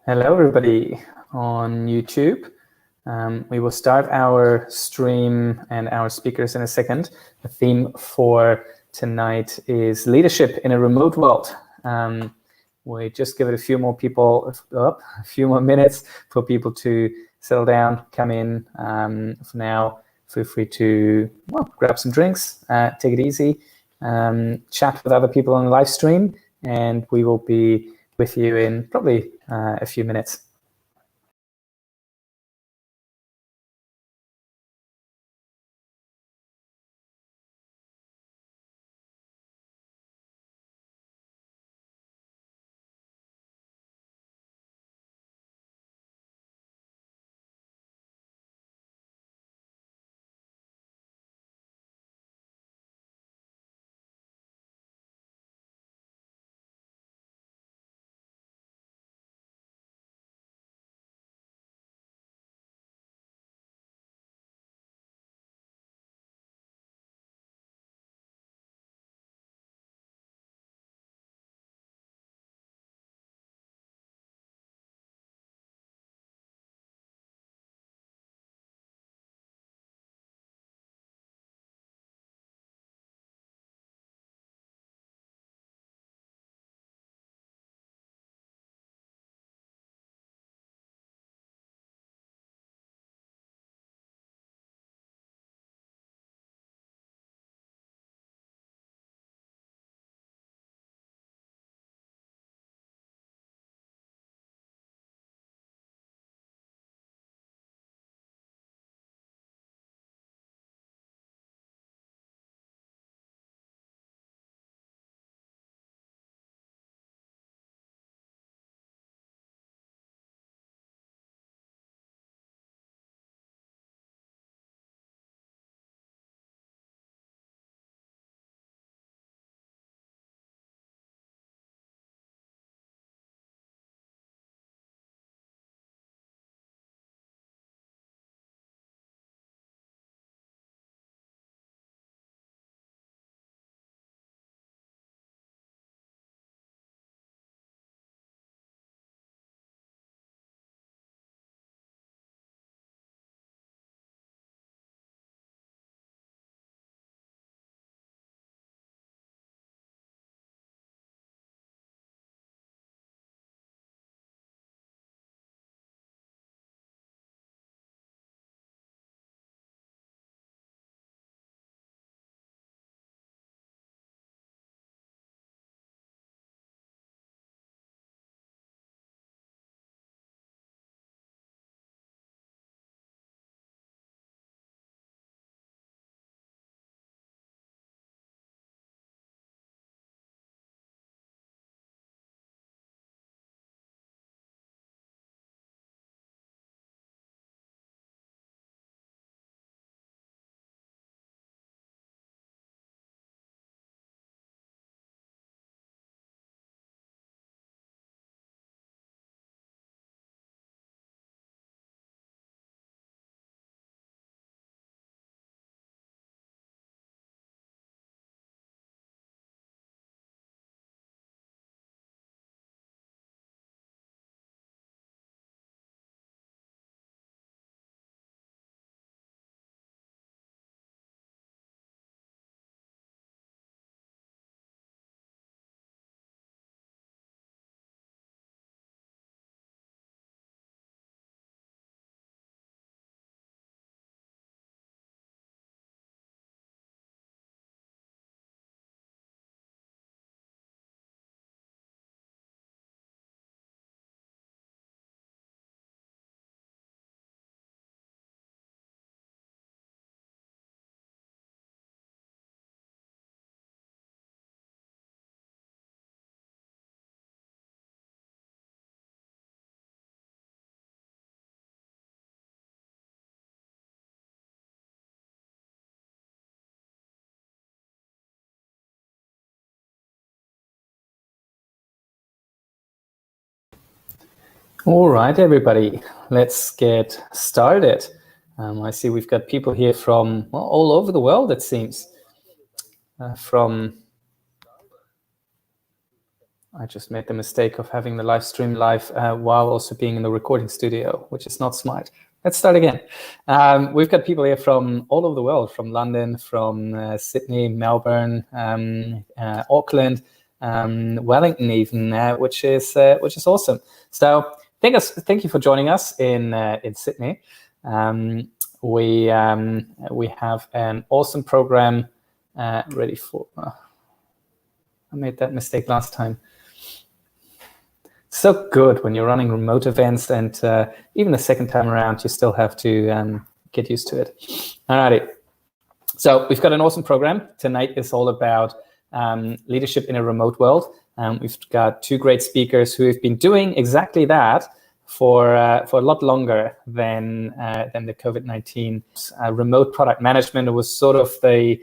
Hello, everybody on YouTube. We will start our stream and our speakers in a second. The theme for tonight is leadership in a remote world. We just give it a few more people, a few more minutes for people to settle down, come in. For now, feel free to grab some drinks, take it easy, chat with other people on the live stream, and we will be with you in probably a few minutes. All right, everybody, let's get started. I see we've got people here from all over the world, it seems. From I just made the mistake of having the live stream live while also being in the recording studio, which is not smart. Let's start again. We've got people here from all over the world, from London, from Sydney, Melbourne, Auckland, Wellington even, which is awesome. So thank you for joining us in Sydney. We have an awesome program ready for. I made that mistake last time. So good when you're running remote events, and even the second time around, you still have to get used to it. Alrighty. So we've got an awesome program. Tonight is all about leadership in a remote world. We've got two great speakers who have been doing exactly that for a lot longer than the COVID-19. Remote product management was sort of the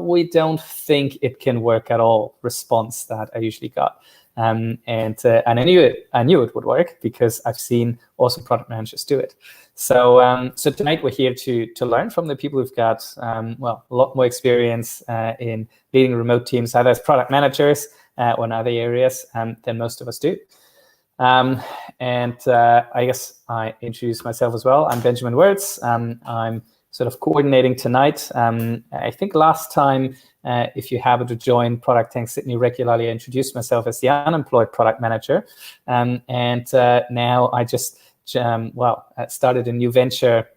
we don't think it can work at all response that I usually got. And I knew it would work because I've seen awesome product managers do it. So tonight we're here to learn from the people who've got a lot more experience in leading remote teams, either as product managers or in other areas than most of us do. I guess I introduce myself as well. I'm Benjamin Wirtz. I'm sort of coordinating tonight. I think last time, if you happen to join Product Tank Sydney regularly, I introduced myself as the unemployed product manager. Now I just started a new venture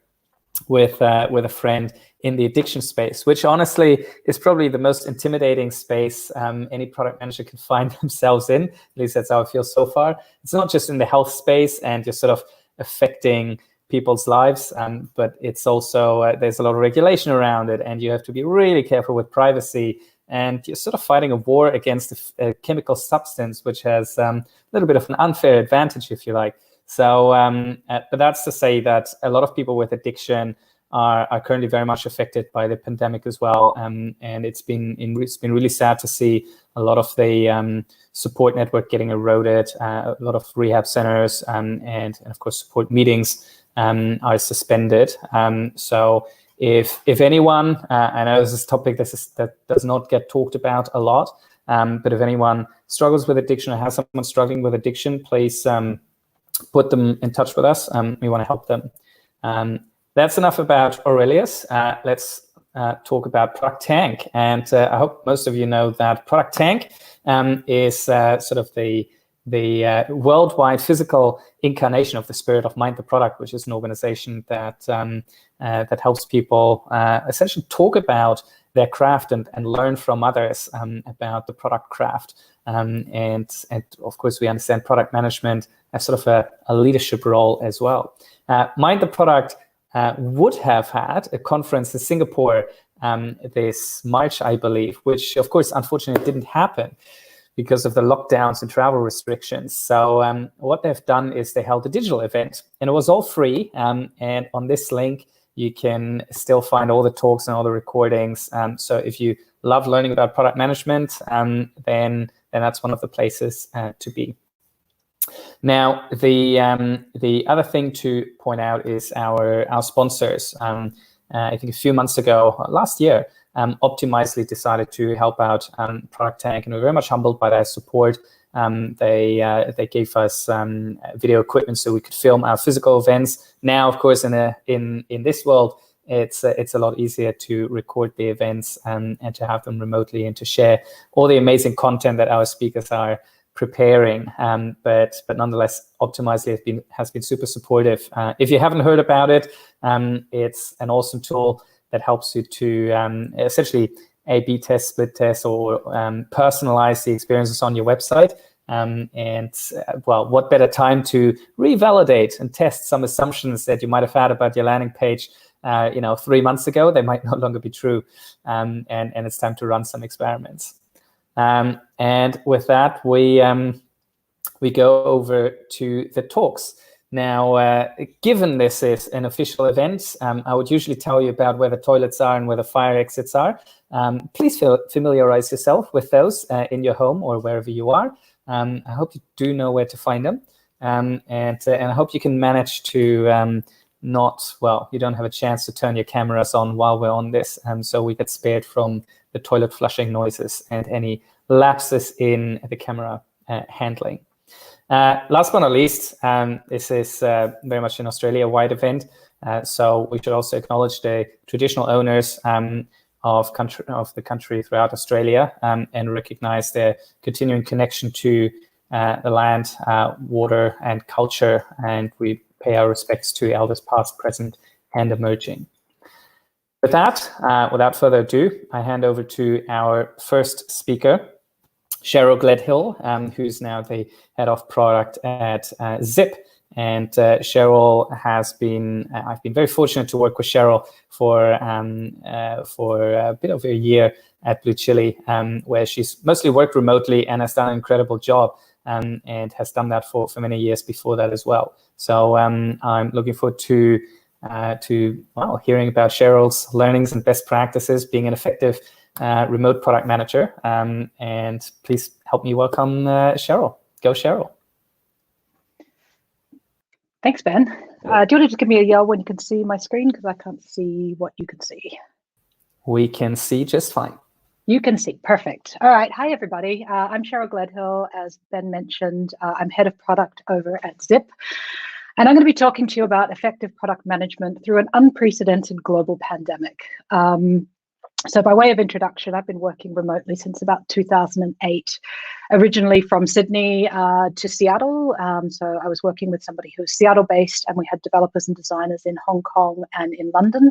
with a friend in the addiction space, which honestly is probably the most intimidating space any product manager can find themselves in. At least that's how I feel so far. It's not just in the health space and just sort of affecting people's lives, but it's also there's a lot of regulation around it, and you have to be really careful with privacy, and you're sort of fighting a war against a chemical substance which has a little bit of an unfair advantage, if you like. So but that's to say that a lot of people with addiction are currently very much affected by the pandemic as well, and it's been really sad to see a lot of the support network getting eroded, a lot of rehab centers and of course support meetings are suspended. So if anyone, I know this is a topic that does not get talked about a lot, but if anyone struggles with addiction or has someone struggling with addiction, please put them in touch with us. We want to help them. That's enough about Aurelius. Let's talk about Product Tank. And I hope most of you know that Product Tank is sort of the worldwide physical incarnation of the spirit of Mind the Product, which is an organization that that helps people essentially talk about their craft and learn from others about the product craft. And of course, we understand product management as sort of a leadership role as well. Mind the Product would have had a conference in Singapore this March, I believe, which of course, unfortunately, didn't happen because of the lockdowns and travel restrictions. So what they've done is they held a digital event, and it was all free. And on this link, you can still find all the talks and all the recordings. So if you love learning about product management, then that's one of the places to be. Now, the other thing to point out is our sponsors. I think a few months ago, last year, Optimizely decided to help out Product Tank, and we're very much humbled by their support. They gave us video equipment so we could film our physical events. Now, of course, in this world, it's a lot easier to record the events and to have them remotely and to share all the amazing content that our speakers are preparing. But nonetheless, Optimizely has been super supportive. If you haven't heard about it, it's an awesome tool that helps you to essentially A/B test, split test, or personalize the experiences on your website. What better time to revalidate and test some assumptions that you might have had about your landing page 3 months ago? They might no longer be true, and it's time to run some experiments. And with that, we go over to the talks. Now, given this is an official event, I would usually tell you about where the toilets are and where the fire exits are. Please familiarize yourself with those in your home or wherever you are. I hope you do know where to find them. And I hope you can manage to you don't have a chance to turn your cameras on while we're on this. So we get spared from the toilet flushing noises and any lapses in the camera handling. Last but not least, this is very much an Australia-wide event, so we should also acknowledge the traditional owners of the country throughout Australia, and recognize their continuing connection to the land, water, and culture, and we pay our respects to elders past, present, and emerging. With that, without further ado, I hand over to our first speaker, Cheryl Gledhill, who's now the head of product at Zip. And Cheryl has been, I've been very fortunate to work with Cheryl for a bit over a year at Blue Chili, where she's mostly worked remotely and has done an incredible job, and has done that for many years before that as well. So I'm looking forward to hearing about Cheryl's learnings and best practices being an effective remote product manager. And please help me welcome Cheryl. Go, Cheryl. Thanks, Ben. Do you want to just give me a yell when you can see my screen? Because I can't see what you can see. We can see just fine. You can see. Perfect. All right. Hi, everybody. I'm Cheryl Gledhill. As Ben mentioned, I'm head of product over at Zip. And I'm going to be talking to you about effective product management through an unprecedented global pandemic. So by way of introduction, I've been working remotely since about 2008, originally from Sydney to Seattle. So I was working with somebody who was Seattle-based, and we had developers and designers in Hong Kong and in London.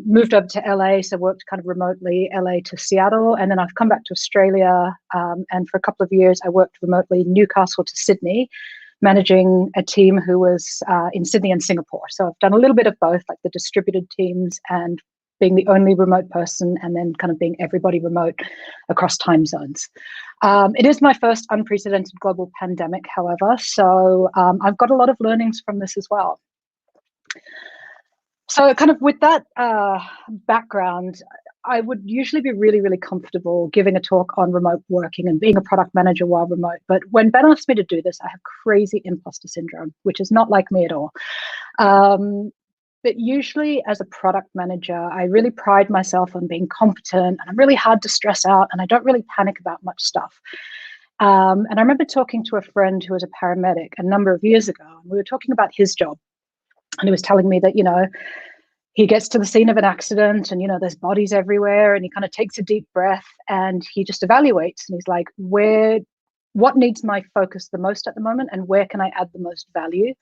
Moved over to LA, so worked kind of remotely, LA to Seattle. And then I've come back to Australia, and for a couple of years, I worked remotely Newcastle to Sydney, managing a team who was in Sydney and Singapore. So I've done a little bit of both, like the distributed teams and being the only remote person, and then kind of being everybody remote across time zones. It is my first unprecedented global pandemic, however, so I've got a lot of learnings from this as well. So kind of with that background, I would usually be really, really comfortable giving a talk on remote working and being a product manager while remote. But when Ben asked me to do this, I have crazy imposter syndrome, which is not like me at all. But usually as a product manager, I really pride myself on being competent, and I'm really hard to stress out, and I don't really panic about much stuff. And I remember talking to a friend who was a paramedic a number of years ago, and we were talking about his job. And he was telling me that, he gets to the scene of an accident and, there's bodies everywhere, and he kind of takes a deep breath and he just evaluates, and he's like, what needs my focus the most at the moment, and where can I add the most value?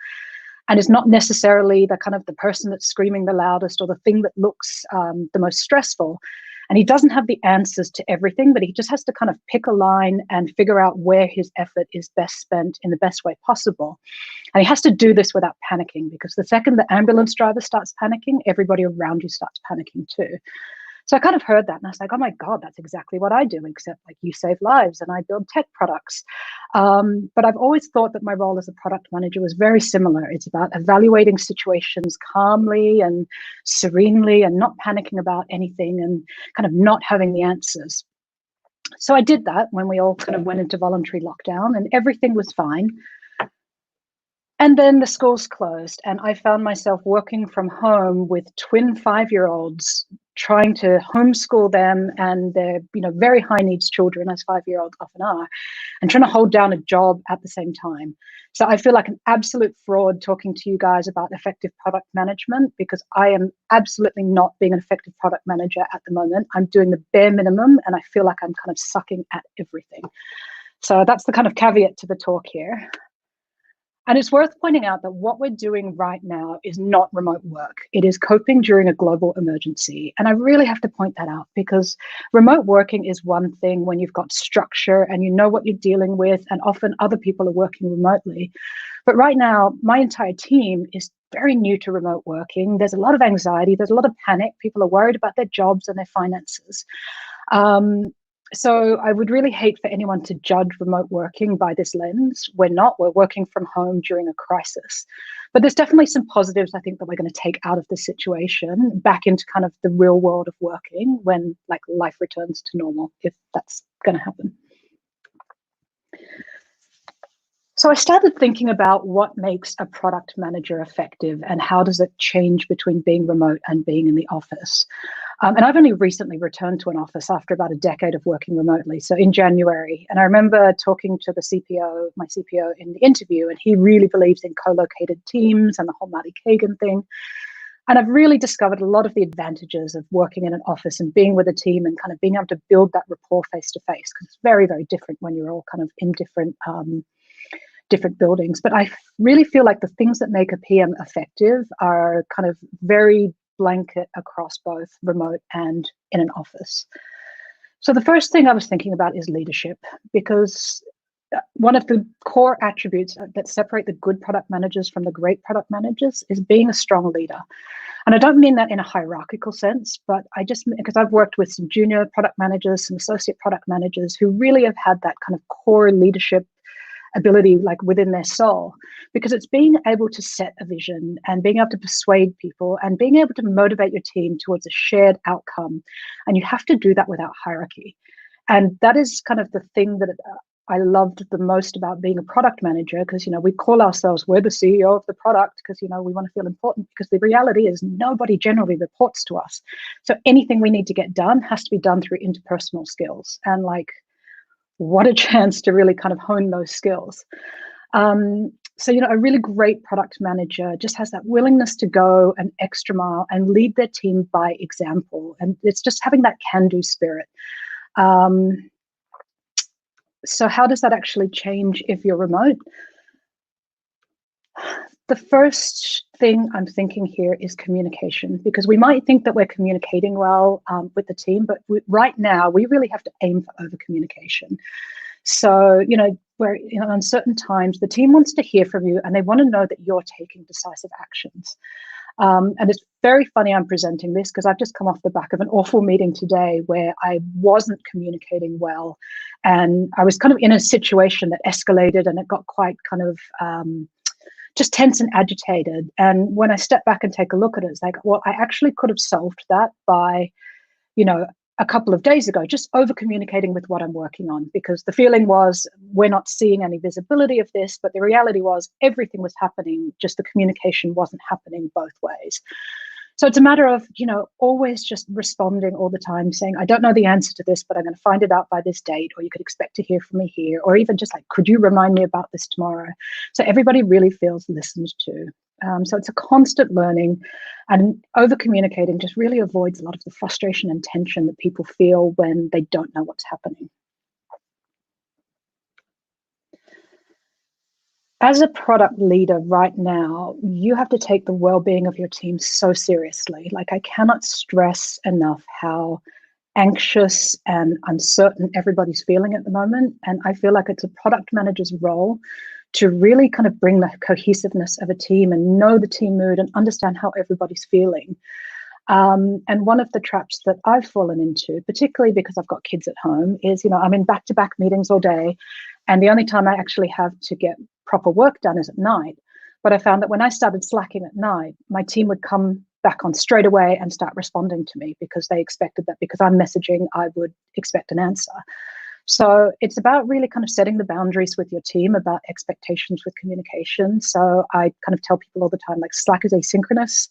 And it's not necessarily the person that's screaming the loudest or the thing that looks the most stressful. And he doesn't have the answers to everything, but he just has to kind of pick a line and figure out where his effort is best spent in the best way possible. And he has to do this without panicking, because the second the ambulance driver starts panicking, everybody around you starts panicking too. So I kind of heard that, and I was like, oh my God, that's exactly what I do, except like you save lives and I build tech products. But I've always thought that my role as a product manager was very similar. It's about evaluating situations calmly and serenely and not panicking about anything and kind of not having the answers. So I did that when we all kind of went into voluntary lockdown, and everything was fine. And then the schools closed, and I found myself working from home with twin 5-year-olds, trying to homeschool them and their very high needs children, as 5-year-olds often are, and trying to hold down a job at the same time. So I feel like an absolute fraud talking to you guys about effective product management, because I am absolutely not being an effective product manager at the moment. I'm doing the bare minimum, and I feel like I'm kind of sucking at everything. So that's the kind of caveat to the talk here. And it's worth pointing out that what we're doing right now is not remote work. It is coping during a global emergency. And I really have to point that out, because remote working is one thing when you've got structure and you know what you're dealing with, and often other people are working remotely. But right now, my entire team is very new to remote working. There's a lot of anxiety. There's a lot of panic. People are worried about their jobs and their finances. So I would really hate for anyone to judge remote working by this lens. We're not. We're working from home during a crisis. But there's definitely some positives, I think, that we're going to take out of the situation back into kind of the real world of working when life returns to normal, if that's going to happen. So I started thinking about what makes a product manager effective, and how does it change between being remote and being in the office. And I've only recently returned to an office after about a decade of working remotely, so in January. And I remember talking to the CPO, my CPO, in the interview, and he really believes in co-located teams and the whole Matty Kagan thing. And I've really discovered a lot of the advantages of working in an office and being with a team and kind of being able to build that rapport face to face, because it's very, very different when you're all kind of in different buildings. But I really feel like the things that make a PM effective are kind of very blanket across both remote and in an office. So the first thing I was thinking about is leadership, because one of the core attributes that separate the good product managers from the great product managers is being a strong leader. And I don't mean that in a hierarchical sense, but I just, because I've worked with some junior product managers, some associate product managers who really have had that kind of core leadership ability like within their soul, because it's being able to set a vision and being able to persuade people and being able to motivate your team towards a shared outcome. And you have to do that without hierarchy. And that is kind of the thing that I loved the most about being a product manager, because, you know, we call ourselves, we're the CEO of the product because, you know, we want to feel important, because the reality is nobody generally reports to us. So anything we need to get done has to be done through interpersonal skills. And like, what a chance to really kind of hone those skills. So, you know, a really great product manager just has that willingness to go an extra mile and lead their team by example. And it's just having that can-do spirit. So how does that actually change if you're remote? The first thing I'm thinking here is communication, because we might think that we're communicating well with the team, but right now we really have to aim for over communication. So, you know, where, you know, in certain times the team wants to hear from you and they want to know that you're taking decisive actions. And it's very funny I'm presenting this because I've just come off the back of an awful meeting today where I wasn't communicating well. And I was kind of in a situation that escalated and it got quite kind of just tense and agitated. And when I step back and take a look at it, it's like, well, I actually could have solved that by, you know, a couple of days ago, just over communicating with what I'm working on, because the feeling was we're not seeing any visibility of this, but the reality was everything was happening, just the communication wasn't happening both ways. So it's a matter of, you know, always just responding all the time, saying, I don't know the answer to this, but I'm going to find it out by this date, or you could expect to hear from me here, or even just like, could you remind me about this tomorrow? So everybody really feels listened to. So it's a constant learning, and over communicating just really avoids a lot of the frustration and tension that people feel when they don't know what's happening. As a product leader right now, you have to take the well-being of your team so seriously. Like, I cannot stress enough how anxious and uncertain everybody's feeling at the moment. And I feel like it's a product manager's role to really kind of bring the cohesiveness of a team and know the team mood and understand how everybody's feeling. And one of the traps that I've fallen into, particularly because I've got kids at home, is, you know, I'm in back-to-back meetings all day, and the only time I actually have to get proper work done is at night. But I found that when I started slacking at night, my team would come back on straight away and start responding to me because they expected that because I'm messaging, I would expect an answer. So it's about really kind of setting the boundaries with your team about expectations with communication. So I kind of tell people all the time, like, Slack is asynchronous.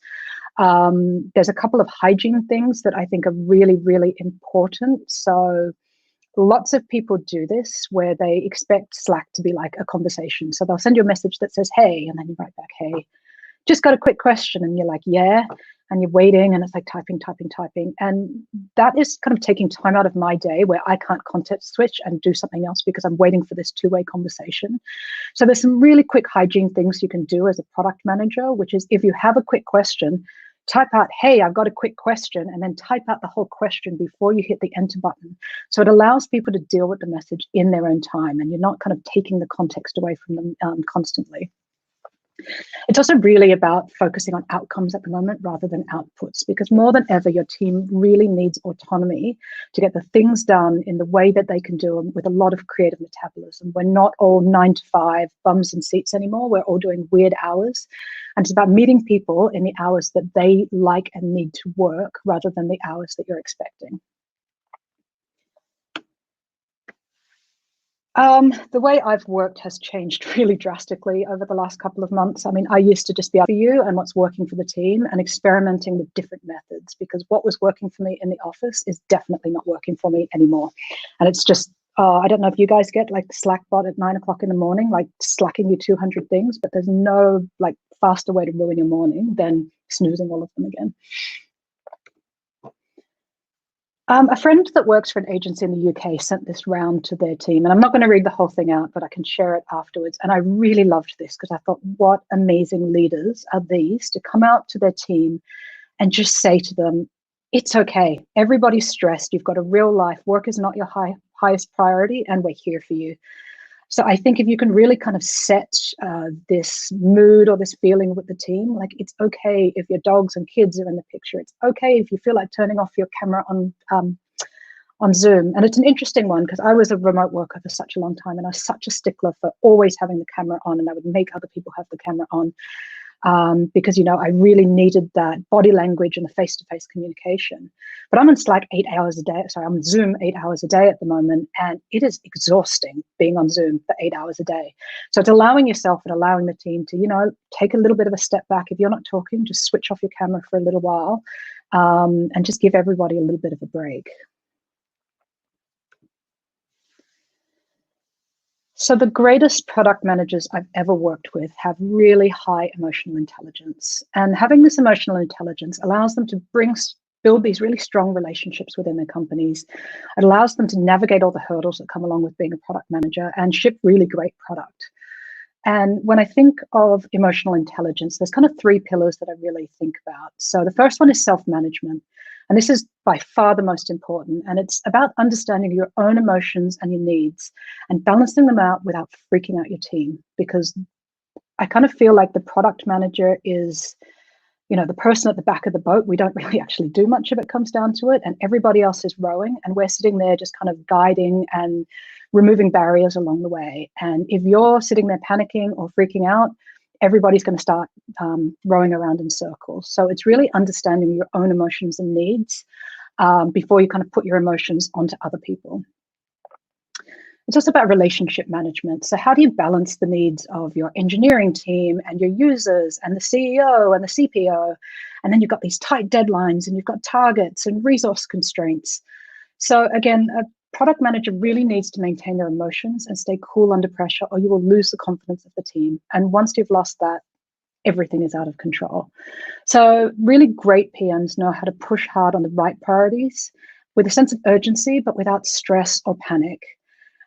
There's a couple of hygiene things that I think are really, really important. So lots of people do this where they expect Slack to be like a conversation. So they'll send you a message that says, hey, and then you write back, hey, just got a quick question. And you're like, yeah. And you're waiting and it's like typing. And that is kind of taking time out of my day where I can't context switch and do something else because I'm waiting for this two-way conversation. So there's some really quick hygiene things you can do as a product manager, which is if you have a quick question, type out, hey, I've got a quick question, and then type out the whole question before you hit the enter button. So it allows people to deal with the message in their own time, and you're not kind of taking the context away from them constantly. It's also really about focusing on outcomes at the moment rather than outputs, because more than ever, your team really needs autonomy to get the things done in the way that they can do them with a lot of creative metabolism. We're not all 9 to 5 bums in seats anymore. We're all doing weird hours. And it's about meeting people in the hours that they like and need to work rather than the hours that you're expecting. The way I've worked has changed really drastically over the last couple of months. I mean, I used to just be for you and what's working for the team and experimenting with different methods, because what was working for me in the office is definitely not working for me anymore. And it's just, I don't know if you guys get like the Slack bot at 9 o'clock in the morning, like slacking you 200 things, but there's no like faster way to ruin your morning than snoozing all of them again. A friend that works for an agency in the UK sent this round to their team, and I'm not going to read the whole thing out, but I can share it afterwards. And I really loved this because I thought, what amazing leaders are these to come out to their team and just say to them, it's okay. Everybody's stressed. You've got a real life. Work is not your highest priority, and we're here for you. So I think if you can really kind of set this mood or this feeling with the team, like it's okay if your dogs and kids are in the picture. It's okay if you feel like turning off your camera on Zoom. And it's an interesting one because I was a remote worker for such a long time, and I was such a stickler for always having the camera on, and I would make other people have the camera on. Because, you know, I really needed that body language and the face-to-face communication. But I'm on Slack 8 hours a day. Sorry, I'm on Zoom 8 hours a day at the moment, and it is exhausting being on Zoom for 8 hours a day. So it's allowing yourself and allowing the team to, you know, take a little bit of a step back. If you're not talking, just switch off your camera for a little while, and just give everybody a little bit of a break. So the greatest product managers I've ever worked with have really high emotional intelligence. And having this emotional intelligence allows them to build these really strong relationships within their companies. It allows them to navigate all the hurdles that come along with being a product manager and ship really great product. And when I think of emotional intelligence, there's kind of 3 pillars that I really think about. So the first one is self-management. And this is by far the most important. And it's about understanding your own emotions and your needs and balancing them out without freaking out your team. Because I kind of feel like the product manager is, you know, the person at the back of the boat. We don't really actually do much if it comes down to it. And everybody else is rowing, and we're sitting there just kind of guiding and removing barriers along the way. And if you're sitting there panicking or freaking out, everybody's going to start rowing around in circles. So it's really understanding your own emotions and needs before you kind of put your emotions onto other people. It's also about relationship management. So how do you balance the needs of your engineering team and your users and the CEO and the CPO? And then you've got these tight deadlines, and you've got targets and resource constraints. So again, a product manager really needs to maintain their emotions and stay cool under pressure, or you will lose the confidence of the team. And once you've lost that, everything is out of control. So really great PMs know how to push hard on the right priorities with a sense of urgency, but without stress or panic.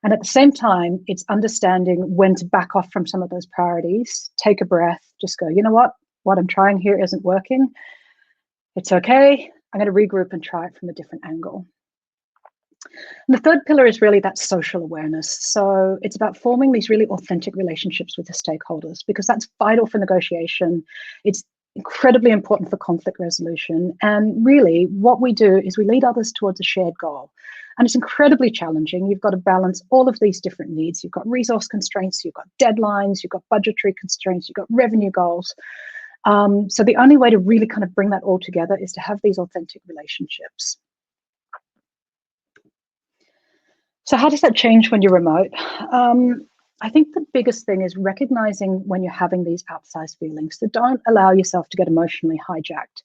And at the same time, it's understanding when to back off from some of those priorities, take a breath, just go, you know what I'm trying here isn't working. It's okay. I'm going to regroup and try it from a different angle. And the third pillar is really that social awareness. So it's about forming these really authentic relationships with the stakeholders, because that's vital for negotiation. It's incredibly important for conflict resolution. And really what we do is we lead others towards a shared goal. And it's incredibly challenging. You've got to balance all of these different needs. You've got resource constraints, you've got deadlines, you've got budgetary constraints, you've got revenue goals. So the only way to really kind of bring that all together is to have these authentic relationships. So how does that change when you're remote? I think the biggest thing is recognizing when you're having these outsized feelings. So don't allow yourself to get emotionally hijacked.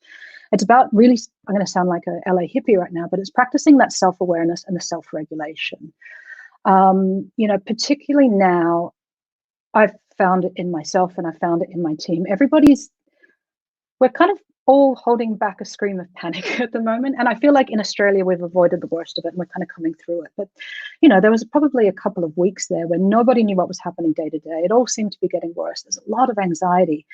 It's about really, I'm going to sound like a LA hippie right now, but it's practicing that self-awareness and the self-regulation. You know, particularly now, I've found it in myself and I found it in my team. We're kind of all holding back a scream of panic at the moment. And I feel like in Australia, we've avoided the worst of it and we're kind of coming through it. But, you know, there was probably a couple of weeks there when nobody knew what was happening day to day. It all seemed to be getting worse. There's a lot of anxiety.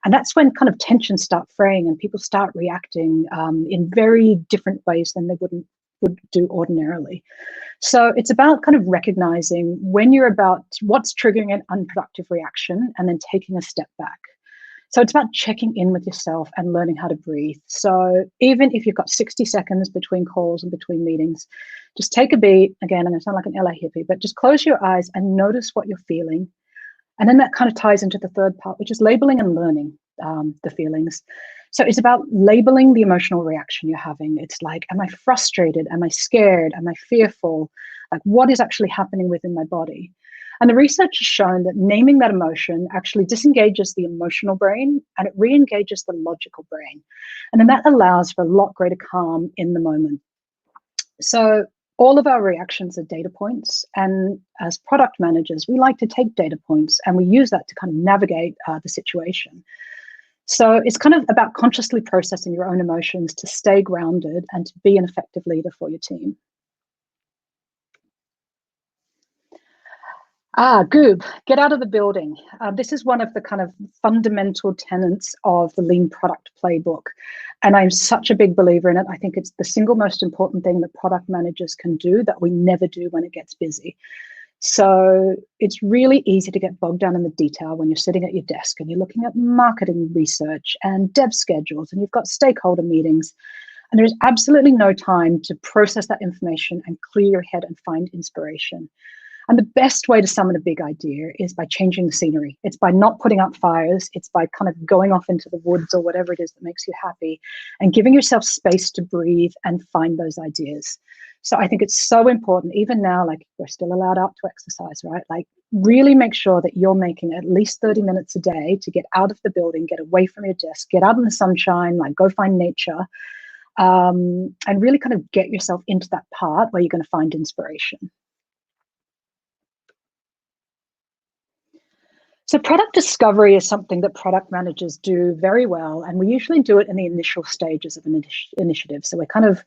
And that's when kind of tensions start fraying and people start reacting in very different ways than they would do ordinarily. So it's about kind of recognizing when you're about what's triggering an unproductive reaction and then taking a step back. So it's about checking in with yourself and learning how to breathe. So even if you've got 60 seconds between calls and between meetings, just take a beat. Again, I'm going to sound like an LA hippie, but just close your eyes and notice what you're feeling. And then that kind of ties into the third part, which is labeling and learning the feelings. So it's about labeling the emotional reaction you're having. It's like, am I frustrated? Am I scared? Am I fearful? Like, what is actually happening within my body? And the research has shown that naming that emotion actually disengages the emotional brain and it re-engages the logical brain. And then that allows for a lot greater calm in the moment. So all of our reactions are data points. And as product managers, we like to take data points and we use that to kind of navigate the situation. So it's kind of about consciously processing your own emotions to stay grounded and to be an effective leader for your team. Goob, get out of the building. This is one of the kind of fundamental tenets of the Lean Product Playbook. And I'm such a big believer in it. I think it's the single most important thing that product managers can do that we never do when it gets busy. So it's really easy to get bogged down in the detail when you're sitting at your desk and you're looking at marketing research and dev schedules and you've got stakeholder meetings. And there's absolutely no time to process that information and clear your head and find inspiration. And the best way to summon a big idea is by changing the scenery. It's by not putting out fires. It's by kind of going off into the woods or whatever it is that makes you happy and giving yourself space to breathe and find those ideas. So I think it's so important, even now, like we're still allowed out to exercise, right? Like really make sure that you're making at least 30 minutes a day to get out of the building, get away from your desk, get out in the sunshine, like go find nature, and really kind of get yourself into that part where you're going to find inspiration. So product discovery is something that product managers do very well, and we usually do it in the initial stages of an initiative. So we're kind of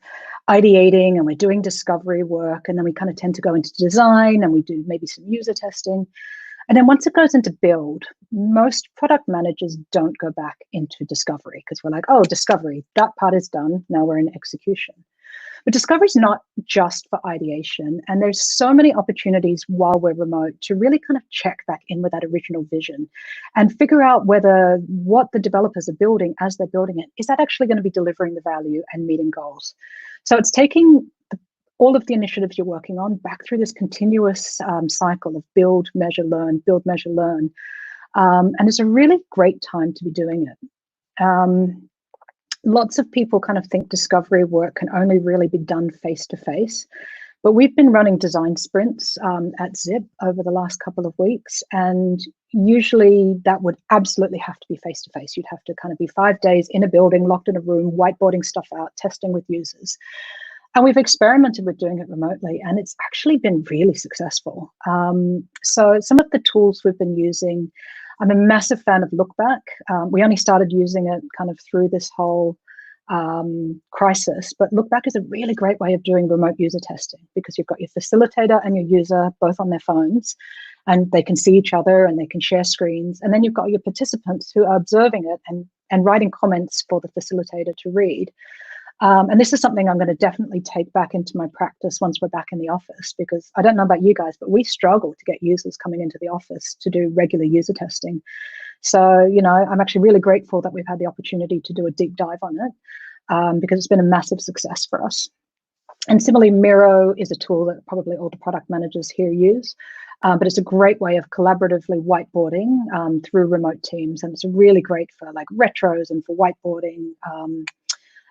ideating and we're doing discovery work, and then we kind of tend to go into design and we do maybe some user testing. And then once it goes into build, most product managers don't go back into discovery because we're like, oh, discovery, that part is done. Now we're in execution. But discovery is not just for ideation. And there's so many opportunities while we're remote to really kind of check back in with that original vision and figure out whether what the developers are building as they're building it, is that actually going to be delivering the value and meeting goals? So it's taking all of the initiatives you're working on back through this continuous cycle of build, measure, learn, build, measure, learn. And it's a really great time to be doing it. Lots of people kind of think discovery work can only really be done face-to-face, but we've been running design sprints at Zip over the last couple of weeks, and usually that would absolutely have to be face-to-face. You'd have to kind of be 5 days in a building, locked in a room, whiteboarding stuff out, testing with users. And we've experimented with doing it remotely, and it's actually been really successful. So some of the tools we've been using, I'm a massive fan of Lookback. We only started using it kind of through this whole crisis, but Lookback is a really great way of doing remote user testing because you've got your facilitator and your user both on their phones and they can see each other and they can share screens. And then you've got your participants who are observing it and writing comments for the facilitator to read. And this is something I'm going to definitely take back into my practice once we're back in the office, because I don't know about you guys, but we struggle to get users coming into the office to do regular user testing. So, you know, I'm actually really grateful that we've had the opportunity to do a deep dive on it because it's been a massive success for us. And similarly, Miro is a tool that probably all the product managers here use, but it's a great way of collaboratively whiteboarding through remote teams. And it's really great for like retros and for whiteboarding.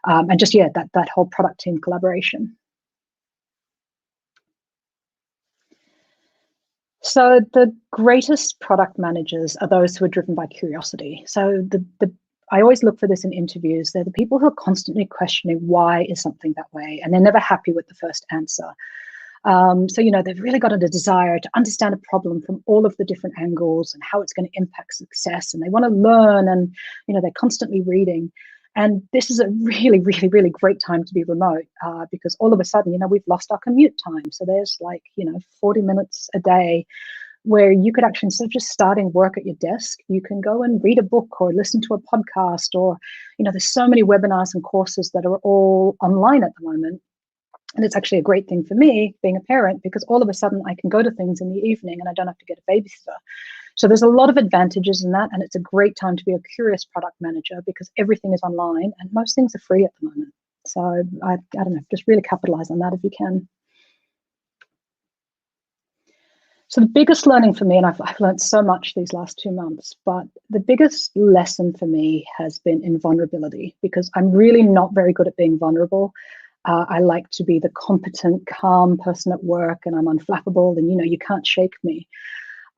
And just, yeah, that whole product team collaboration. So the greatest product managers are those who are driven by curiosity. So I always look for this in interviews. They're the people who are constantly questioning why is something that way, and they're never happy with the first answer. So, you know, they've really got a desire to understand a problem from all of the different angles and how it's going to impact success. And they want to learn, and, you know, they're constantly reading. And this is a really, really, really great time to be remote because all of a sudden, you know, we've lost our commute time. So there's like, you know, 40 minutes a day where you could actually, instead of just starting work at your desk, you can go and read a book or listen to a podcast, or, you know, there's so many webinars and courses that are all online at the moment. And it's actually a great thing for me being a parent because all of a sudden I can go to things in the evening and I don't have to get a babysitter. So there's a lot of advantages in that, and it's a great time to be a curious product manager because everything is online and most things are free at the moment. So I don't know, just really capitalize on that if you can. So the biggest learning for me, and I've learned so much these last 2 months, but the biggest lesson for me has been in vulnerability because I'm really not very good at being vulnerable. I like to be the competent, calm person at work, and I'm unflappable, and you can't shake me.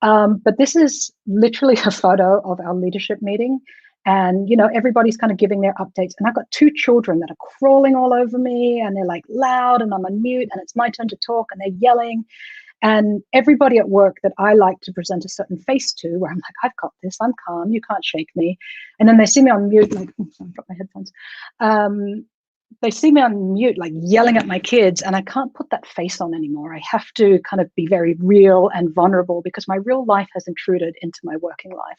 But this is literally a photo of our leadership meeting. And, everybody's kind of giving their updates. And I've got 2 children that are crawling all over me, and they're like loud, and I'm on mute, and it's my turn to talk, and they're yelling. And everybody at work that I like to present a certain face to, where I'm like, I've got this, I'm calm, you can't shake me. And then they see me on mute, like, oh, sorry, I dropped my headphones. They see me on mute, like yelling at my kids, and I can't put that face on anymore. I have to kind of be very real and vulnerable because my real life has intruded into my working life.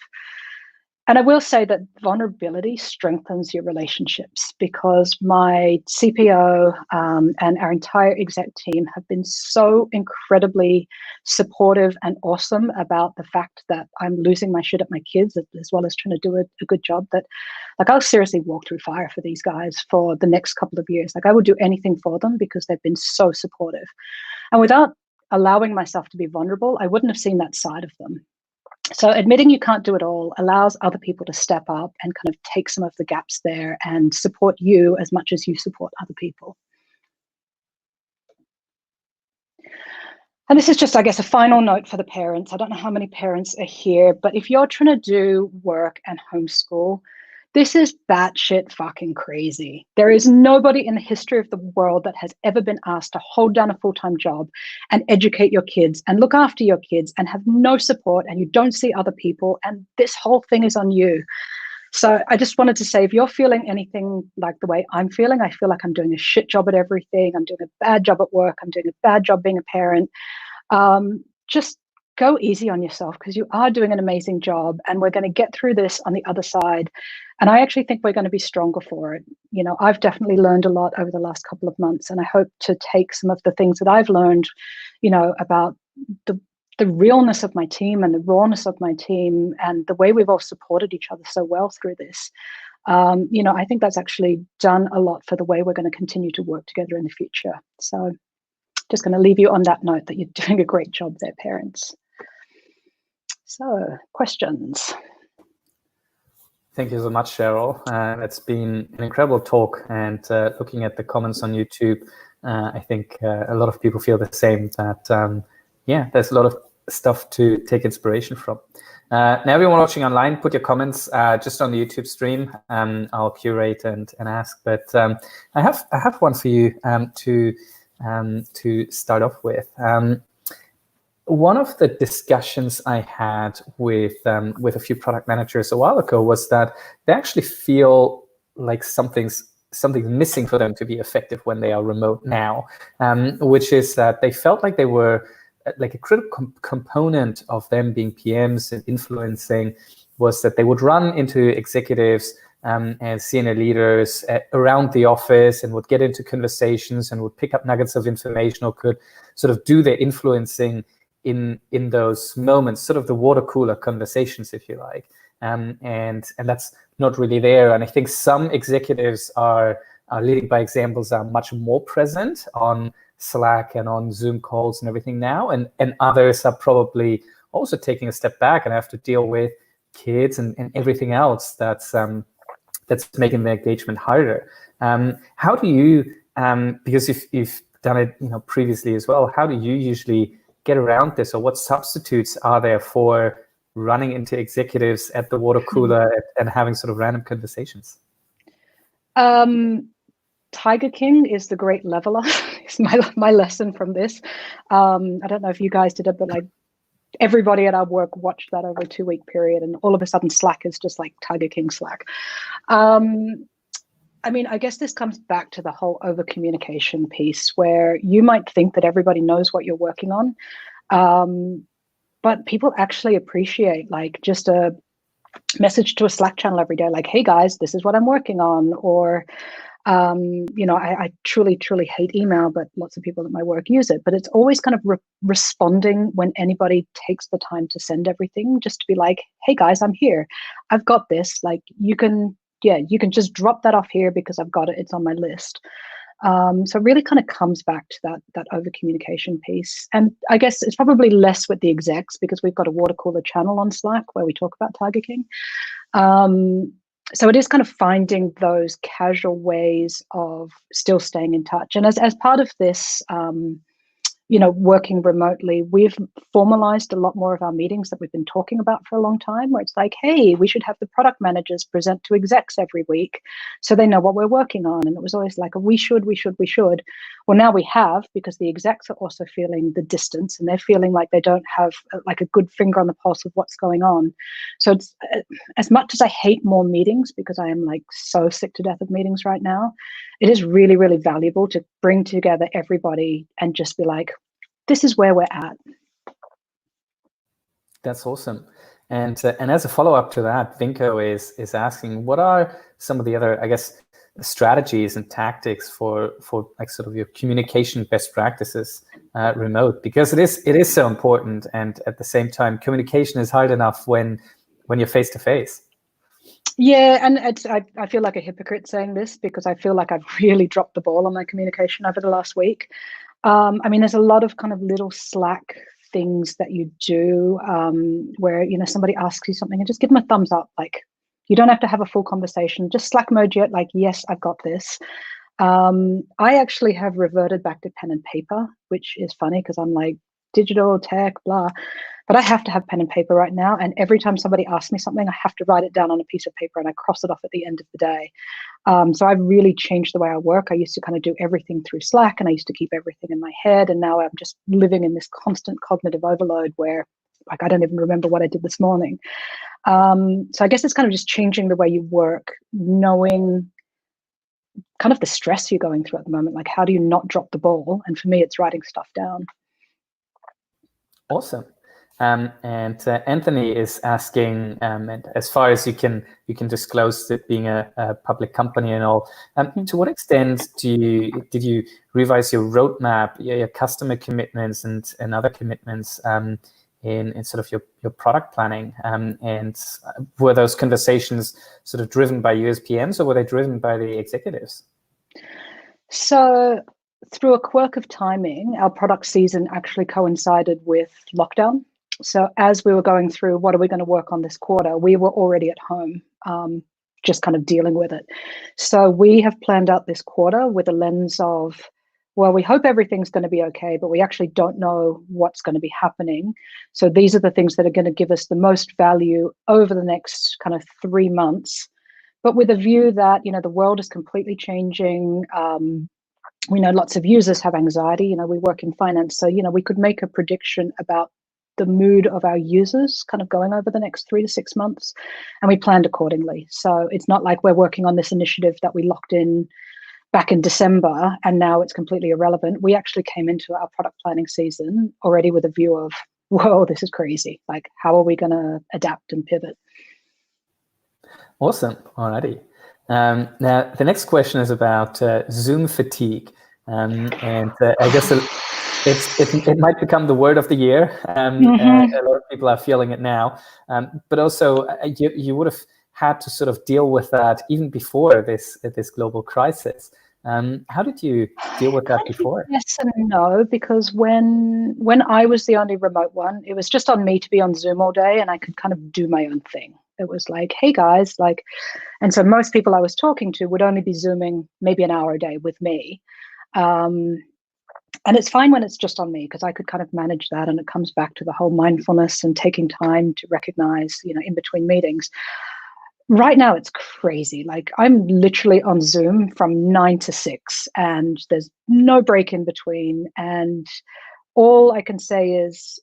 And I will say that vulnerability strengthens your relationships, because my CPO and our entire exec team have been so incredibly supportive and awesome about the fact that I'm losing my shit at my kids, as well as trying to do a good job, that like I'll seriously walk through fire for these guys for the next couple of years. Like I would do anything for them because they've been so supportive. And without allowing myself to be vulnerable, I wouldn't have seen that side of them. So admitting you can't do it all allows other people to step up and kind of take some of the gaps there and support you as much as you support other people. And this is just, I guess, a final note for the parents. I don't know how many parents are here, but if you're trying to do work and homeschool, this is batshit fucking crazy. There is nobody in the history of the world that has ever been asked to hold down a full-time job and educate your kids and look after your kids and have no support, and you don't see other people, and this whole thing is on you. So I just wanted to say, if you're feeling anything like the way I'm feeling, I feel like I'm doing a shit job at everything. I'm doing a bad job at work. I'm doing a bad job being a parent. Just go easy on yourself, because you are doing an amazing job, and we're going to get through this on the other side. And I actually think we're going to be stronger for it. I've definitely learned a lot over the last couple of months, and I hope to take some of the things that I've learned, about the realness of my team and the rawness of my team and the way we've all supported each other so well through this. I think that's actually done a lot for the way we're going to continue to work together in the future. So just going to leave you on that note, that you're doing a great job there, parents. So, questions? Thank you so much, Cheryl. It's been an incredible talk, and looking at the comments on YouTube, I think a lot of people feel the same, that, there's a lot of stuff to take inspiration from. Now, everyone watching online, put your comments just on the YouTube stream. I'll curate and ask, but I have one for you to start off with. One of the discussions I had with a few product managers a while ago was that they actually feel like something's missing for them to be effective when they are remote now, which is that they felt like they were like a critical component of them being PMs and influencing was that they would run into executives and senior leaders around the office and would get into conversations and would pick up nuggets of information, or could sort of do their influencing in those moments, sort of the water cooler conversations, if you like. And that's not really there. And I think some executives are leading by examples, are much more present on Slack and on Zoom calls and everything now. And others are probably also taking a step back and have to deal with kids and everything else that's making the engagement harder. How do you, because if you've done it previously as well, how do you usually get around this, or what substitutes are there for running into executives at the water cooler and having sort of random conversations? Tiger King is the great leveler. It's my lesson from this. I don't know if you guys did it, but like everybody at our work watched that over a 2-week period, and all of a sudden Slack is just like Tiger King Slack. I guess this comes back to the whole over communication piece, where you might think that everybody knows what you're working on, but people actually appreciate like just a message to a Slack channel every day, like, hey guys, this is what I'm working on. Or I truly hate email, but lots of people at my work use it. But it's always kind of responding when anybody takes the time to send everything, just to be like, hey guys, I'm here, I've got this, like you can just drop that off here because I've got it, it's on my list. So it really kind of comes back to that over communication piece. And I guess it's probably less with the execs, because we've got a water cooler channel on Slack where we talk about Tiger King. So it is kind of finding those casual ways of still staying in touch. And as part of this, working remotely, we've formalized a lot more of our meetings that we've been talking about for a long time, where it's like, hey, we should have the product managers present to execs every week so they know what we're working on. And it was always like, we should. Well, now we have, because the execs are also feeling the distance and they're feeling like they don't have like a good finger on the pulse of what's going on. So it's as much as I hate more meetings, because I am like so sick to death of meetings right now, it is really, really valuable to bring together everybody and just be like, this is where we're at. That's awesome. And as a follow-up to that, Vinko is asking, what are some of the other, I guess, strategies and tactics for like sort of your communication best practices remote? Because it is so important, and at the same time, communication is hard enough when you're face to face. Yeah, and I feel like a hypocrite saying this, because I feel like I've really dropped the ball on my communication over the last week. I mean, there's a lot of kind of little Slack things that you do where, somebody asks you something and just give them a thumbs up. Like, you don't have to have a full conversation. Just Slack emoji it, like, yes, I've got this. I actually have reverted back to pen and paper, which is funny because I'm like, digital tech, blah. But I have to have pen and paper right now. And every time somebody asks me something, I have to write it down on a piece of paper and I cross it off at the end of the day. So I've really changed the way I work. I used to kind of do everything through Slack and I used to keep everything in my head. And now I'm just living in this constant cognitive overload where, like, I don't even remember what I did this morning. So I guess it's kind of just changing the way you work, knowing kind of the stress you're going through at the moment. Like, how do you not drop the ball? And for me, it's writing stuff down. Awesome. And Anthony is asking, and as far as you can disclose it being a public company and all, to what extent did you revise your roadmap, your customer commitments and other commitments in sort of your product planning? And were those conversations sort of driven by USPMs or were they driven by the executives? So through a quirk of timing, our product season actually coincided with lockdown. So as we were going through, what are we going to work on this quarter? We were already at home, just kind of dealing with it. So we have planned out this quarter with a lens of, well, we hope everything's going to be okay, but we actually don't know what's going to be happening. So these are the things that are going to give us the most value over the next kind of 3 months, but with a view that, the world is completely changing. We know lots of users have anxiety. We work in finance. So, we could make a prediction about the mood of our users kind of going over the next 3 to 6 months, and we planned accordingly. So it's not like we're working on this initiative that we locked in back in December and now it's completely irrelevant. We actually came into our product planning season already with a view of, whoa, this is crazy. Like, how are we going to adapt and pivot? Awesome. Alrighty. Now, the next question is about Zoom fatigue. And I guess it might become the word of the year. A lot of people are feeling it now. But also, you would have had to sort of deal with that even before this global crisis. How did you deal with that before? Yes and no, because when I was the only remote one, it was just on me to be on Zoom all day and I could kind of do my own thing. It was like, hey guys, like, and so most people I was talking to would only be Zooming maybe an hour a day with me. And it's fine when it's just on me because I could kind of manage that. And it comes back to the whole mindfulness and taking time to recognize, in between meetings. Right now, it's crazy. Like, I'm literally on Zoom from 9 to 6 and there's no break in between. And all I can say is,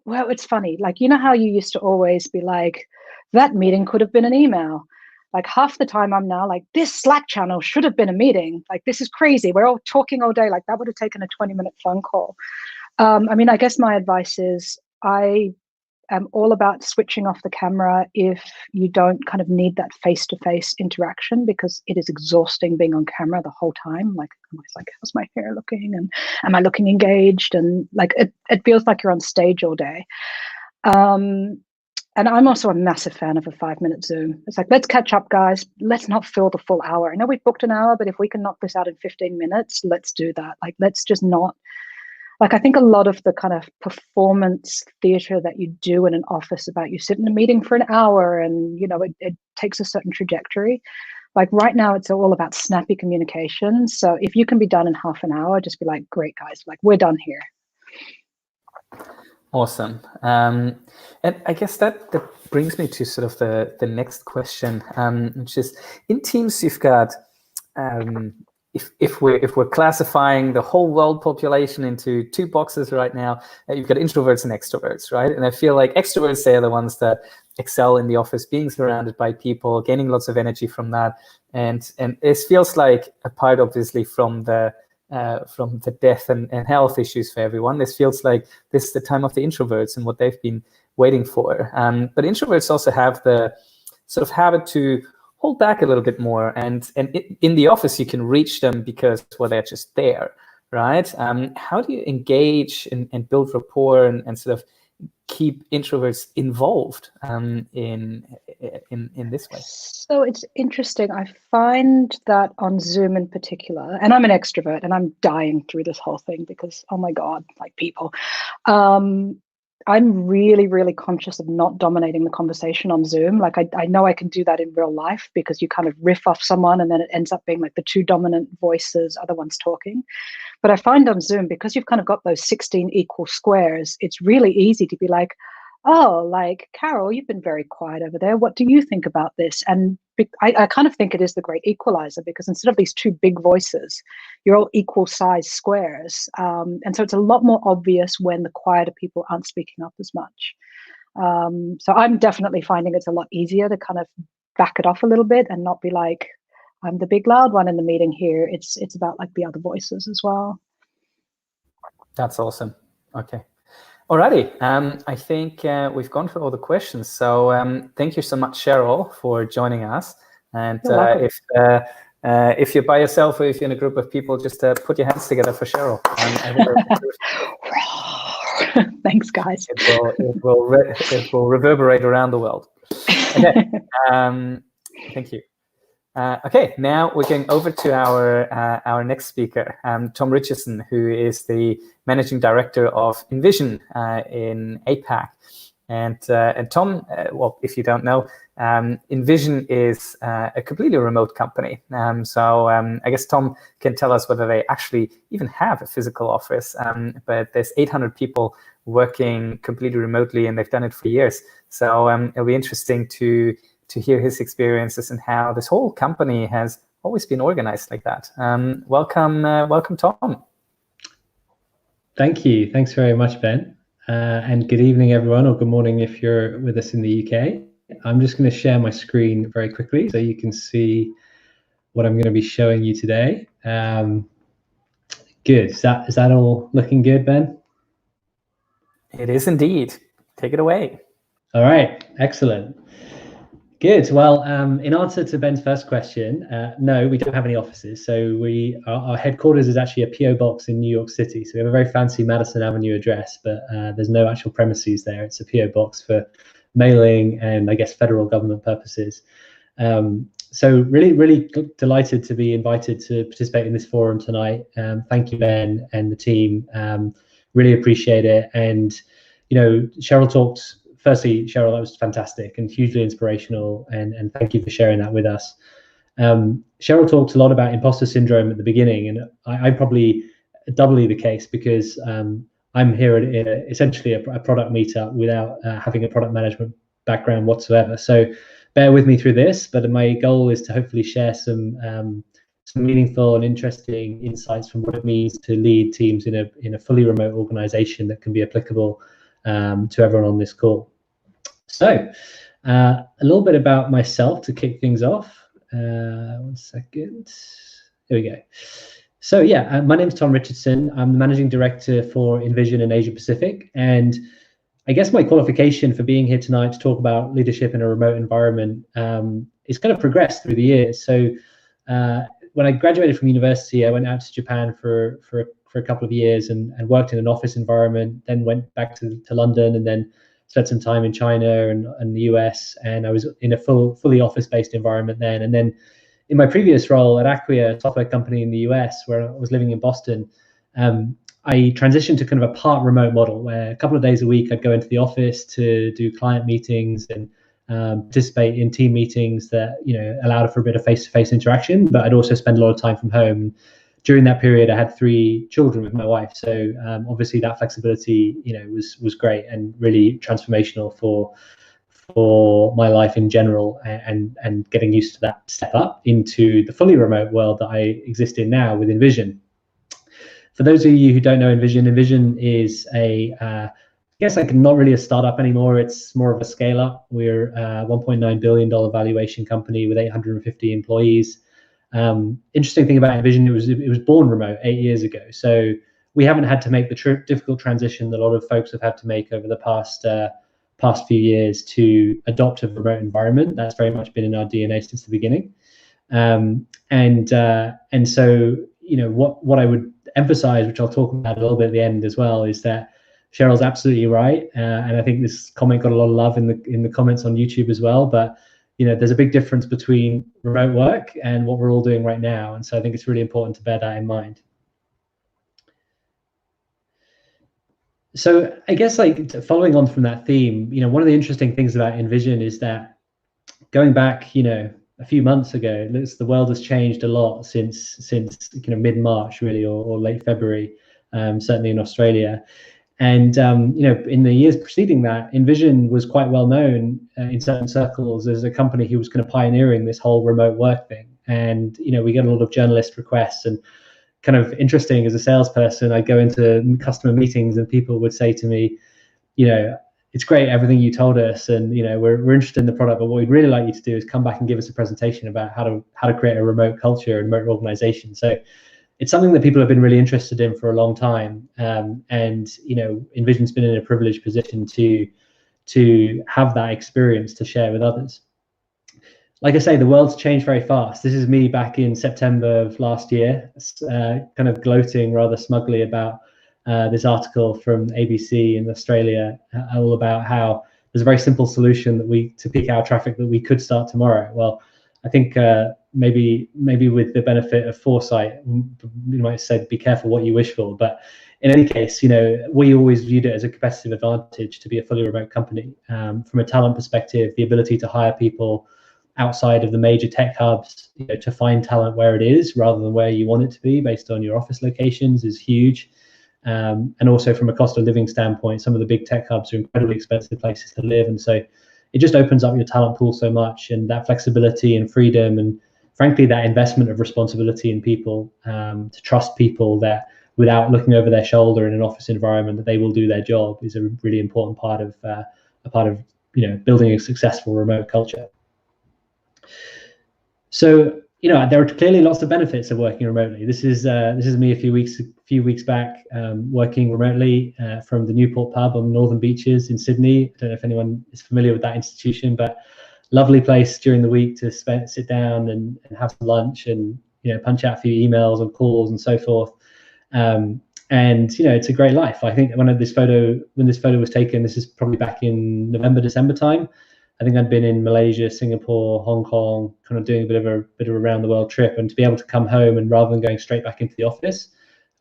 well, it's funny. Like, how you used to always be like, that meeting could have been an email. Like, half the time I'm now like, this Slack channel should have been a meeting. Like, this is crazy. We're all talking all day. Like, that would have taken a 20-minute phone call. I guess my advice is I am all about switching off the camera if you don't kind of need that face-to-face interaction, because it is exhausting being on camera the whole time. Like, I'm always like, how's my hair looking? And am I looking engaged? And like, it feels like you're on stage all day. And I'm also a massive fan of a 5-minute Zoom. It's like, let's catch up, guys. Let's not fill the full hour. I know we've booked an hour, but if we can knock this out in 15 minutes, let's do that. Like, let's just not Like, I think a lot of the kind of performance theater that you do in an office about you sit in a meeting for an hour and, it takes a certain trajectory. Like right now, it's all about snappy communication. So if you can be done in half an hour, just be like, great, guys, like we're done here. Awesome. And I guess that brings me to sort of the next question, which is, in teams you've got, if we're classifying the whole world population into two boxes right now, you've got introverts and extroverts, right? And I feel like extroverts, they are the ones that excel in the office, being surrounded by people, gaining lots of energy from that, and it feels like, apart obviously from the death and health issues for everyone, this feels like this is the time of the introverts and what they've been waiting for. But introverts also have the sort of habit to hold back a little bit more, and in the office you can reach them because, well, they're just there, right? How do you engage and build rapport and sort of keep introverts involved in this way? So it's interesting. I find that on Zoom in particular, and I'm an extrovert and I'm dying through this whole thing because, oh my God, like people. I'm really, really conscious of not dominating the conversation on Zoom. Like I know I can do that in real life because you kind of riff off someone and then it ends up being like the two dominant voices, other ones talking. But I find on Zoom, because you've kind of got those 16 equal squares, it's really easy to be like, oh, like, Carol, you've been very quiet over there. What do you think about this? And I kind of think it is the great equalizer, because instead of these two big voices, you're all equal size squares. And so it's a lot more obvious when the quieter people aren't speaking up as much. So I'm definitely finding it's a lot easier to kind of back it off a little bit and not be like, I'm the big loud one in the meeting here. It's about like the other voices as well. That's awesome. Okay. Alrighty, I think we've gone through all the questions. So thank you so much, Cheryl, for joining us. And if you're by yourself or if you're in a group of people, just put your hands together for Cheryl. Thanks, guys. It will reverberate around the world. Okay. Thank you. Okay, now we're going over to our next speaker, Tom Richardson, who is the Managing Director of InVision in APAC. And Tom, well, if you don't know, InVision is a completely remote company. So I guess Tom can tell us whether they actually even have a physical office. But there's 800 people working completely remotely, and they've done it for years. So it'll be interesting to hear his experiences and how this whole company has always been organized like that. Welcome, Tom. Thank you. Thanks very much, Ben. And good evening, everyone, or good morning if you're with us in the UK. I'm just going to share my screen very quickly so you can see what I'm going to be showing you today. Good. Is that all looking good, Ben? It is indeed. Take it away. All right. Excellent. Good. Well, in answer to Ben's first question, no, we don't have any offices. So our headquarters is actually a PO box in New York City. So we have a very fancy Madison Avenue address, but there's no actual premises there. It's a PO box for mailing and I guess federal government purposes. So really, really delighted to be invited to participate in this forum tonight. Thank you, Ben and the team. Really appreciate it. And, Cheryl talked. Firstly, Cheryl, that was fantastic and hugely inspirational, and thank you for sharing that with us. Cheryl talked a lot about imposter syndrome at the beginning, and I'm probably doubly the case because I'm here at essentially a product meetup without having a product management background whatsoever. So bear with me through this, but my goal is to hopefully share some meaningful and interesting insights from what it means to lead teams in a fully remote organization that can be applicable to everyone on this call. So a little bit about myself to kick things off. 1 second. Here we go. So yeah, my name is Tom Richardson. I'm the Managing Director for InVision in Asia Pacific. And I guess my qualification for being here tonight to talk about leadership in a remote environment is kind of progressed through the years. So when I graduated from university, I went out to Japan for a couple of years and worked in an office environment, then went back to London and then spent some time in China and the US. And I was in a fully office-based environment then. And then in my previous role at Acquia, a software company in the US, where I was living in Boston, I transitioned to kind of a part remote model where a couple of days a week I'd go into the office to do client meetings and participate in team meetings that allowed for a bit of face-to-face interaction, but I'd also spend a lot of time from home. During that period, I had 3 children with my wife, so obviously that flexibility was great and really transformational for my life in general, and getting used to that step up into the fully remote world that I exist in now with InVision. For those of you who don't know InVision, InVision is I guess like not really a startup anymore. It's more of a scale up. We're a $1.9 billion valuation company with 850 employees. Interesting thing about InVision, it was born remote 8 years ago. So we haven't had to make the difficult transition that a lot of folks have had to make over the past few years to adopt a remote environment. That's very much been in our DNA since the beginning. And so what I would emphasize, which I'll talk about a little bit at the end as well, is that Cheryl's absolutely right, and I think this comment got a lot of love in the comments on YouTube as well. But there's a big difference between remote work and what we're all doing right now, and so I think it's really important to bear that in mind. So I guess like following on from that theme, one of the interesting things about InVision is that going back, a few months ago, the world has changed a lot since mid-March really, or late February, certainly in Australia. And in the years preceding that, InVision was quite well known in certain circles as a company who was kind of pioneering this whole remote work thing. And we get a lot of journalist requests, and kind of interesting as a salesperson, I go into customer meetings and people would say to me, it's great everything you told us, and we're interested in the product, but what we'd really like you to do is come back and give us a presentation about how to create a remote culture and remote organization. So it's something that people have been really interested in for a long time, and InVision's been in a privileged position to have that experience to share with others. Like I say, the world's changed very fast. This is me back in September of last year, kind of gloating rather smugly about this article from ABC in Australia, all about how there's a very simple solution to peak hour traffic that we could start tomorrow. Well, I think maybe with the benefit of foresight, you might say be careful what you wish for. But in any case, we always viewed it as a competitive advantage to be a fully remote company. From a talent perspective, the ability to hire people outside of the major tech hubs, to find talent where it is rather than where you want it to be based on your office locations is huge. And also from a cost of living standpoint, some of the big tech hubs are incredibly expensive places to live. And so it just opens up your talent pool so much, and that flexibility and freedom, and frankly, that investment of responsibility in people, to trust people that without looking over their shoulder in an office environment, that they will do their job, is a really important part of building a successful remote culture. So there are clearly lots of benefits of working remotely. This is me a few weeks back, working remotely from the Newport pub on the Northern Beaches in Sydney. I don't know if anyone is familiar with that institution, but lovely place during the week to sit down and have some lunch and punch out a few emails and calls and so forth. And it's a great life. I think when this photo was taken, this is probably back in November, December time. I think I'd been in Malaysia, Singapore, Hong Kong, kind of doing a bit of a round the world trip, and to be able to come home and rather than going straight back into the office,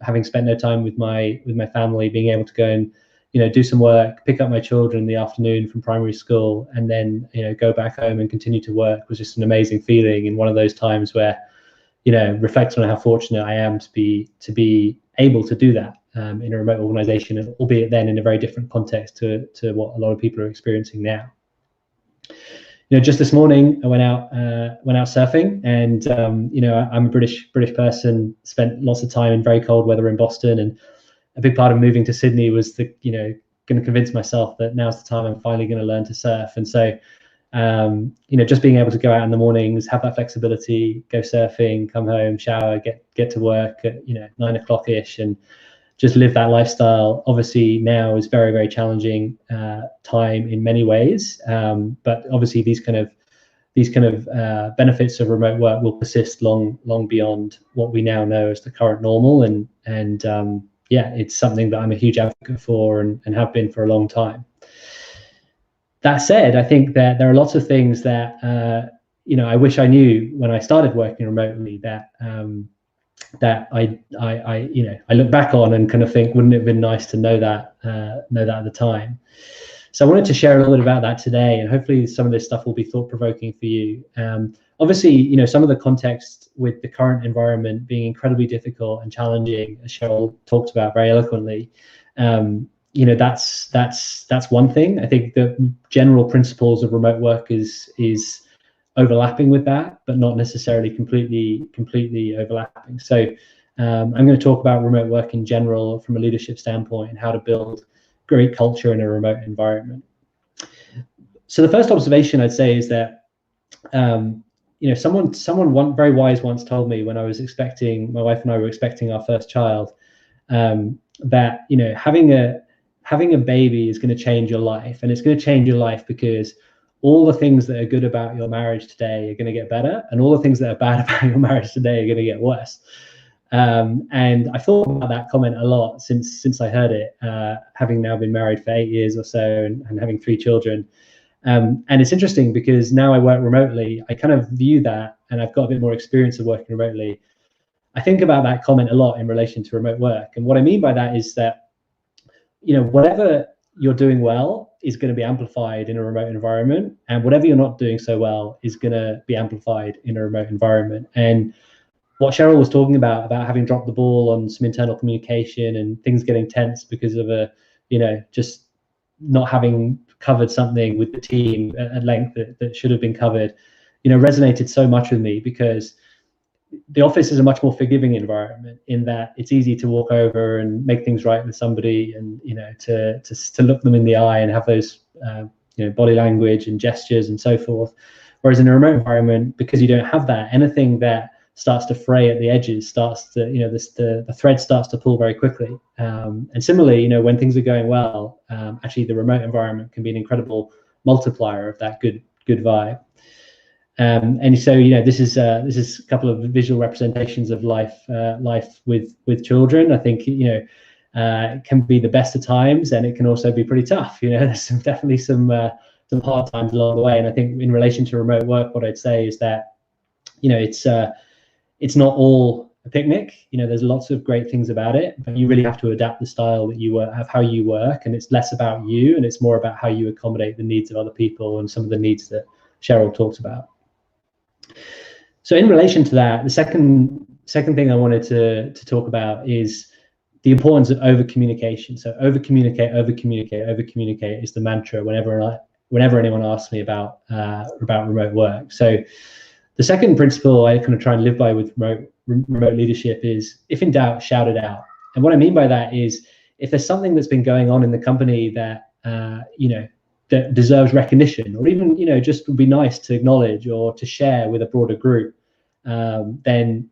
having spent no time with my family, being able to go and do some work, pick up my children in the afternoon from primary school, and then go back home and continue to work was just an amazing feeling. And one of those times where reflecting on how fortunate I am to be able to do that in a remote organization, albeit then in a very different context to what a lot of people are experiencing now. Just this morning I went out surfing, and I'm a British person, spent lots of time in very cold weather in Boston, and a big part of moving to Sydney was going to convince myself that now's the time I'm finally going to learn to surf. And so just being able to go out in the mornings, have that flexibility, go surfing, come home, shower, get to work at 9 o'clock ish, and just live that lifestyle. Obviously now is very, very challenging time in many ways, but obviously these kind of benefits of remote work will persist long beyond what we now know as the current normal. And it's something that I'm a huge advocate for and have been for a long time. That said, I think that there are lots of things that I wish I knew when I started working remotely that that I look back on and kind of think, wouldn't it have been nice to know that at the time? So I wanted to share a little bit about that today, and hopefully some of this stuff will be thought-provoking for you. Obviously, some of the context with the current environment being incredibly difficult and challenging, as Cheryl talked about very eloquently, that's one thing. I think the general principles of remote work is overlapping with that, but not necessarily completely overlapping. So I'm going to talk about remote work in general from a leadership standpoint and how to build great culture in a remote environment. So the first observation I'd say is that someone very wise once told me when I was expecting, my wife and I were expecting our first child, that having a baby is going to change your life, and it's going to change your life because all the things that are good about your marriage today are going to get better, and all the things that are bad about your marriage today are going to get worse. And I thought about that comment a lot since I heard it, having now been married for 8 years or so and having 3 children. And it's interesting because now I work remotely, I kind of view that, and I've got a bit more experience of working remotely. I think about that comment a lot in relation to remote work. And what I mean by that is that, whatever you're doing well is going to be amplified in a remote environment, and whatever you're not doing so well is going to be amplified in a remote environment. And what Cheryl was talking about having dropped the ball on some internal communication and things getting tense because of just not having covered something with the team at length that should have been covered, resonated so much with me, because the office is a much more forgiving environment in that it's easy to walk over and make things right with somebody, and to look them in the eye and have those body language and gestures and so forth. Whereas in a remote environment, because you don't have that, anything that starts to fray at the edges starts to, the thread starts to pull very quickly. And similarly, when things are going well, actually the remote environment can be an incredible multiplier of that good vibe. And so, this is a couple of visual representations of life with children. I think, it can be the best of times, and it can also be pretty tough. There's definitely some hard times along the way. And I think in relation to remote work, what I'd say is that, it's not all a picnic. There's lots of great things about it, but you really have to adapt the style that you have, how you work, and it's less about you and it's more about how you accommodate the needs of other people and some of the needs that Cheryl talked about. So in relation to that, the second thing I wanted to talk about is the importance of over communication. So over communicate is the mantra whenever anyone asks me about remote work. So the second principle I kind of try and live by with remote leadership is, if in doubt, shout it out. And what I mean by that is, if there's something that's been going on in the company that that deserves recognition, or even just would be nice to acknowledge or to share with a broader group, then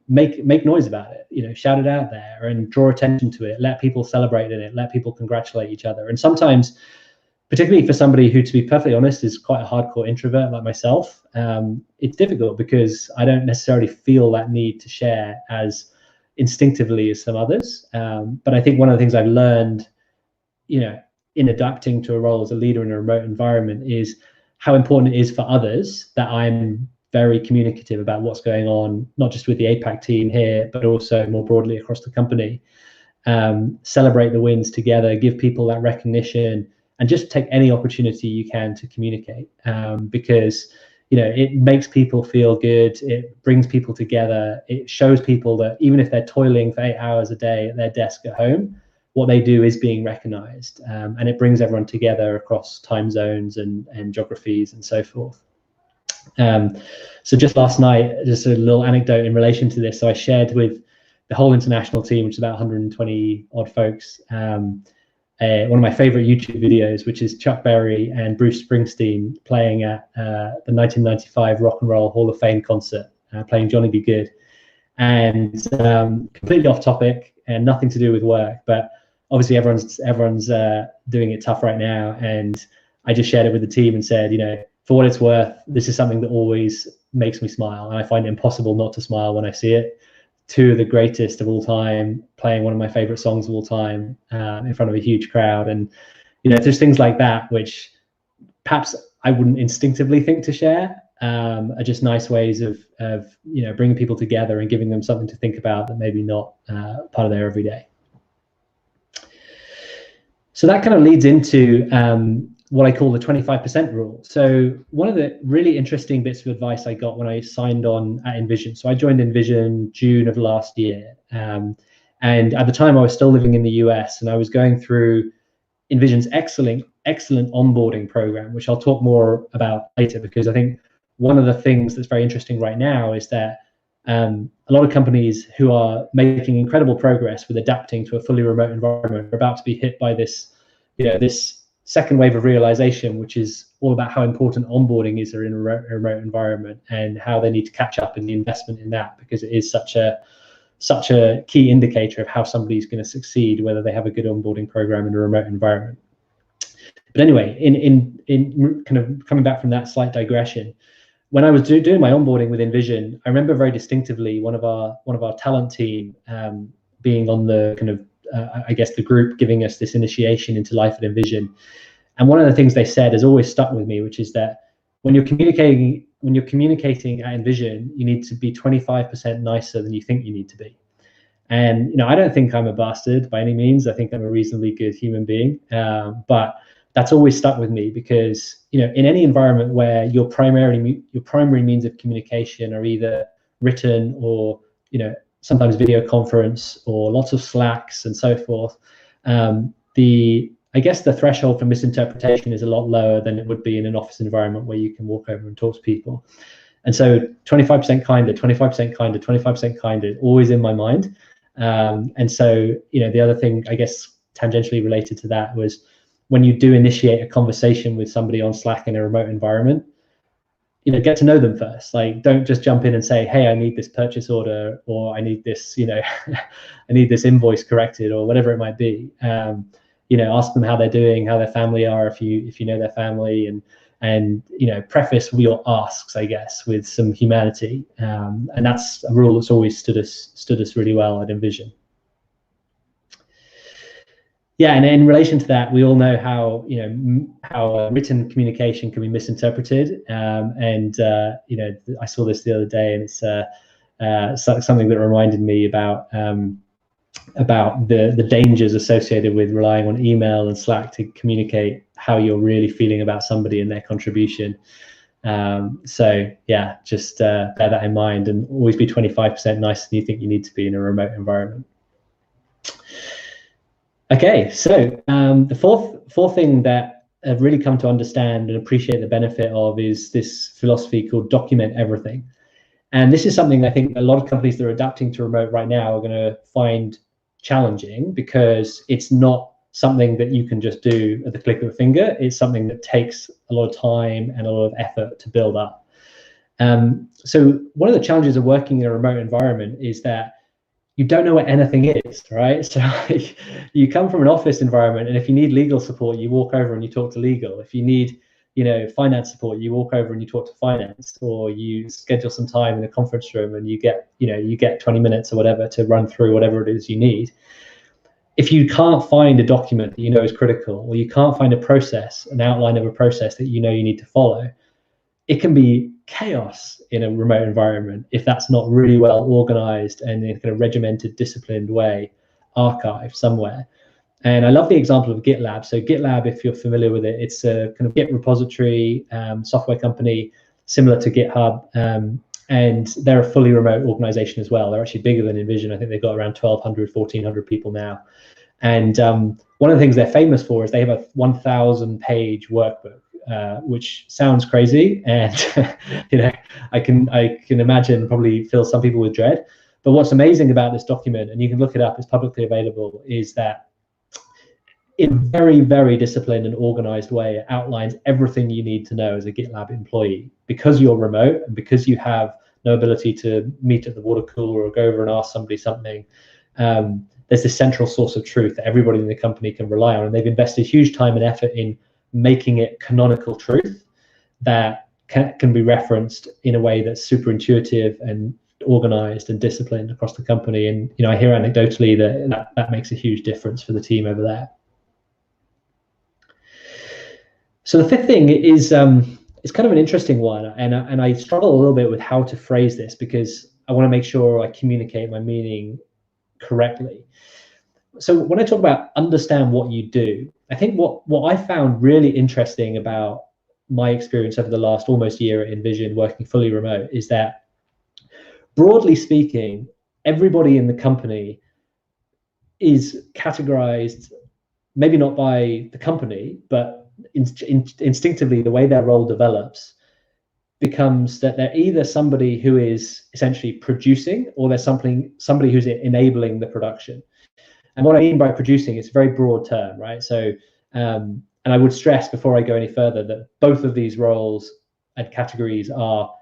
make noise about it. Shout it out there and draw attention to it. Let people celebrate in it. Let people congratulate each other. And sometimes, particularly for somebody who, to be perfectly honest, is quite a hardcore introvert like myself, it's difficult because I don't necessarily feel that need to share as instinctively as some others. But I think one of the things I've learned, in adapting to a role as a leader in a remote environment, is how important it is for others that I'm very communicative about what's going on, not just with the APAC team here, but also more broadly across the company. Celebrate the wins together, give people that recognition, and just take any opportunity you can to communicate, because it makes people feel good. It brings people together. It shows people that even if they're toiling for 8 hours a day at their desk at home, what they do is being recognized, and it brings everyone together across time zones and geographies and so forth. So just last night, just a little anecdote in relation to this. So I shared with the whole international team, which is about 120 odd folks, one of my favorite YouTube videos, which is Chuck Berry and Bruce Springsteen playing at the 1995 Rock and Roll Hall of Fame concert, playing Johnny B. Good. And completely off topic and nothing to do with work, but obviously everyone's doing it tough right now. And I just shared it with the team and said, for what it's worth, this is something that always makes me smile, and I find it impossible not to smile when I see it. 2 of the greatest of all time playing one of my favorite songs of all time in front of a huge crowd. And there's things like that which perhaps I wouldn't instinctively think to share, are just nice ways of bringing people together and giving them something to think about that maybe not part of their everyday. So that kind of leads into what I call the 25% rule. So one of the really interesting bits of advice I got when I signed on at InVision. So I joined InVision June of last year. And at the time I was still living in the US, and I was going through InVision's excellent onboarding program, which I'll talk more about later, because I think one of the things that's very interesting right now is that a lot of companies who are making incredible progress with adapting to a fully remote environment are about to be hit by this second wave of realization, which is all about how important onboarding is in a remote environment and how they need to catch up in the investment in that, because it is such a key indicator of how somebody's going to succeed, whether they have a good onboarding program in a remote environment. But anyway, in kind of coming back from that slight digression, when I was doing my onboarding with InVision, I remember very distinctively one of our talent team being on the kind of I guess the group giving us this initiation into life at InVision. And one of the things they said has always stuck with me, which is that when you're communicating at InVision, you need to be 25% nicer than you think you need to be. And I don't think I'm a bastard by any means. I think I'm a reasonably good human being, but that's always stuck with me, because in any environment where your primary means of communication are either written or sometimes video conference or lots of Slacks and so forth, I guess the threshold for misinterpretation is a lot lower than it would be in an office environment where you can walk over and talk to people. And so 25% kinder, 25% kinder, 25% kinder, always in my mind. And so the other thing, I guess tangentially related to that, was when you do initiate a conversation with somebody on Slack in a remote environment, get to know them first. Like, don't just jump in and say, hey, I need this purchase order, or I need this, I need this invoice corrected, or whatever it might be. Ask them how they're doing, how their family are, if you know their family, and preface your asks, I guess, with some humanity. And that's a rule that's always stood us really well at InVision. Yeah, and in relation to that, we all know how written communication can be misinterpreted. I saw this the other day, and it's something that reminded me about the dangers associated with relying on email and Slack to communicate how you're really feeling about somebody and their contribution. So yeah, just bear that in mind, and always be 25% nicer than you think you need to be in a remote environment. Okay, so the fourth thing that I've really come to understand and appreciate the benefit of is this philosophy called document everything. And this is something I think a lot of companies that are adapting to remote right now are going to find challenging, because it's not something that you can just do at the click of a finger. It's something that takes a lot of time and a lot of effort to build up. So one of the challenges of working in a remote environment is that you don't know what anything is, right? So you come from an office environment, and if you need legal support, you walk over and you talk to legal. If you need, finance support, you walk over and you talk to finance, or you schedule some time in a conference room and you get 20 minutes or whatever to run through whatever it is you need. If you can't find a document that you know is critical, or you can't find a process, an outline of a process that you need to follow, it can be chaos in a remote environment if that's not really well organized and in a kind of regimented, disciplined way archived somewhere. And I love the example of GitLab. So GitLab, if you're familiar with it, it's a kind of Git repository software company similar to GitHub, and they're a fully remote organization as well. They're actually bigger than InVision. I think they've got around 1,200, 1,400 people now. And one of the things they're famous for is they have a 1,000-page workbook, which sounds crazy, and I can imagine probably fills some people with dread. But what's amazing about this document, and you can look it up, it's publicly available, is that in a very, very disciplined and organized way, it outlines everything you need to know as a GitLab employee. Because you're remote and because you have no ability to meet at the water cooler or go over and ask somebody something, there's this central source of truth that everybody in the company can rely on, and they've invested huge time and effort in making it canonical truth that can be referenced in a way that's super intuitive and organized and disciplined across the company. And I hear anecdotally that makes a huge difference for the team over there. So the fifth thing is it's kind of an interesting one, and I struggle a little bit with how to phrase this because I want to make sure I communicate my meaning correctly. So when I talk about understand what you do, I think what I found really interesting about my experience over the last almost year at InVision working fully remote is that, broadly speaking, everybody in the company is categorized, maybe not by the company, but instinctively the way their role develops becomes that they're either somebody who is essentially producing or they're somebody who's enabling the production. And what I mean by producing is a very broad term, right? So, and I would stress before I go any further that both of these roles and categories are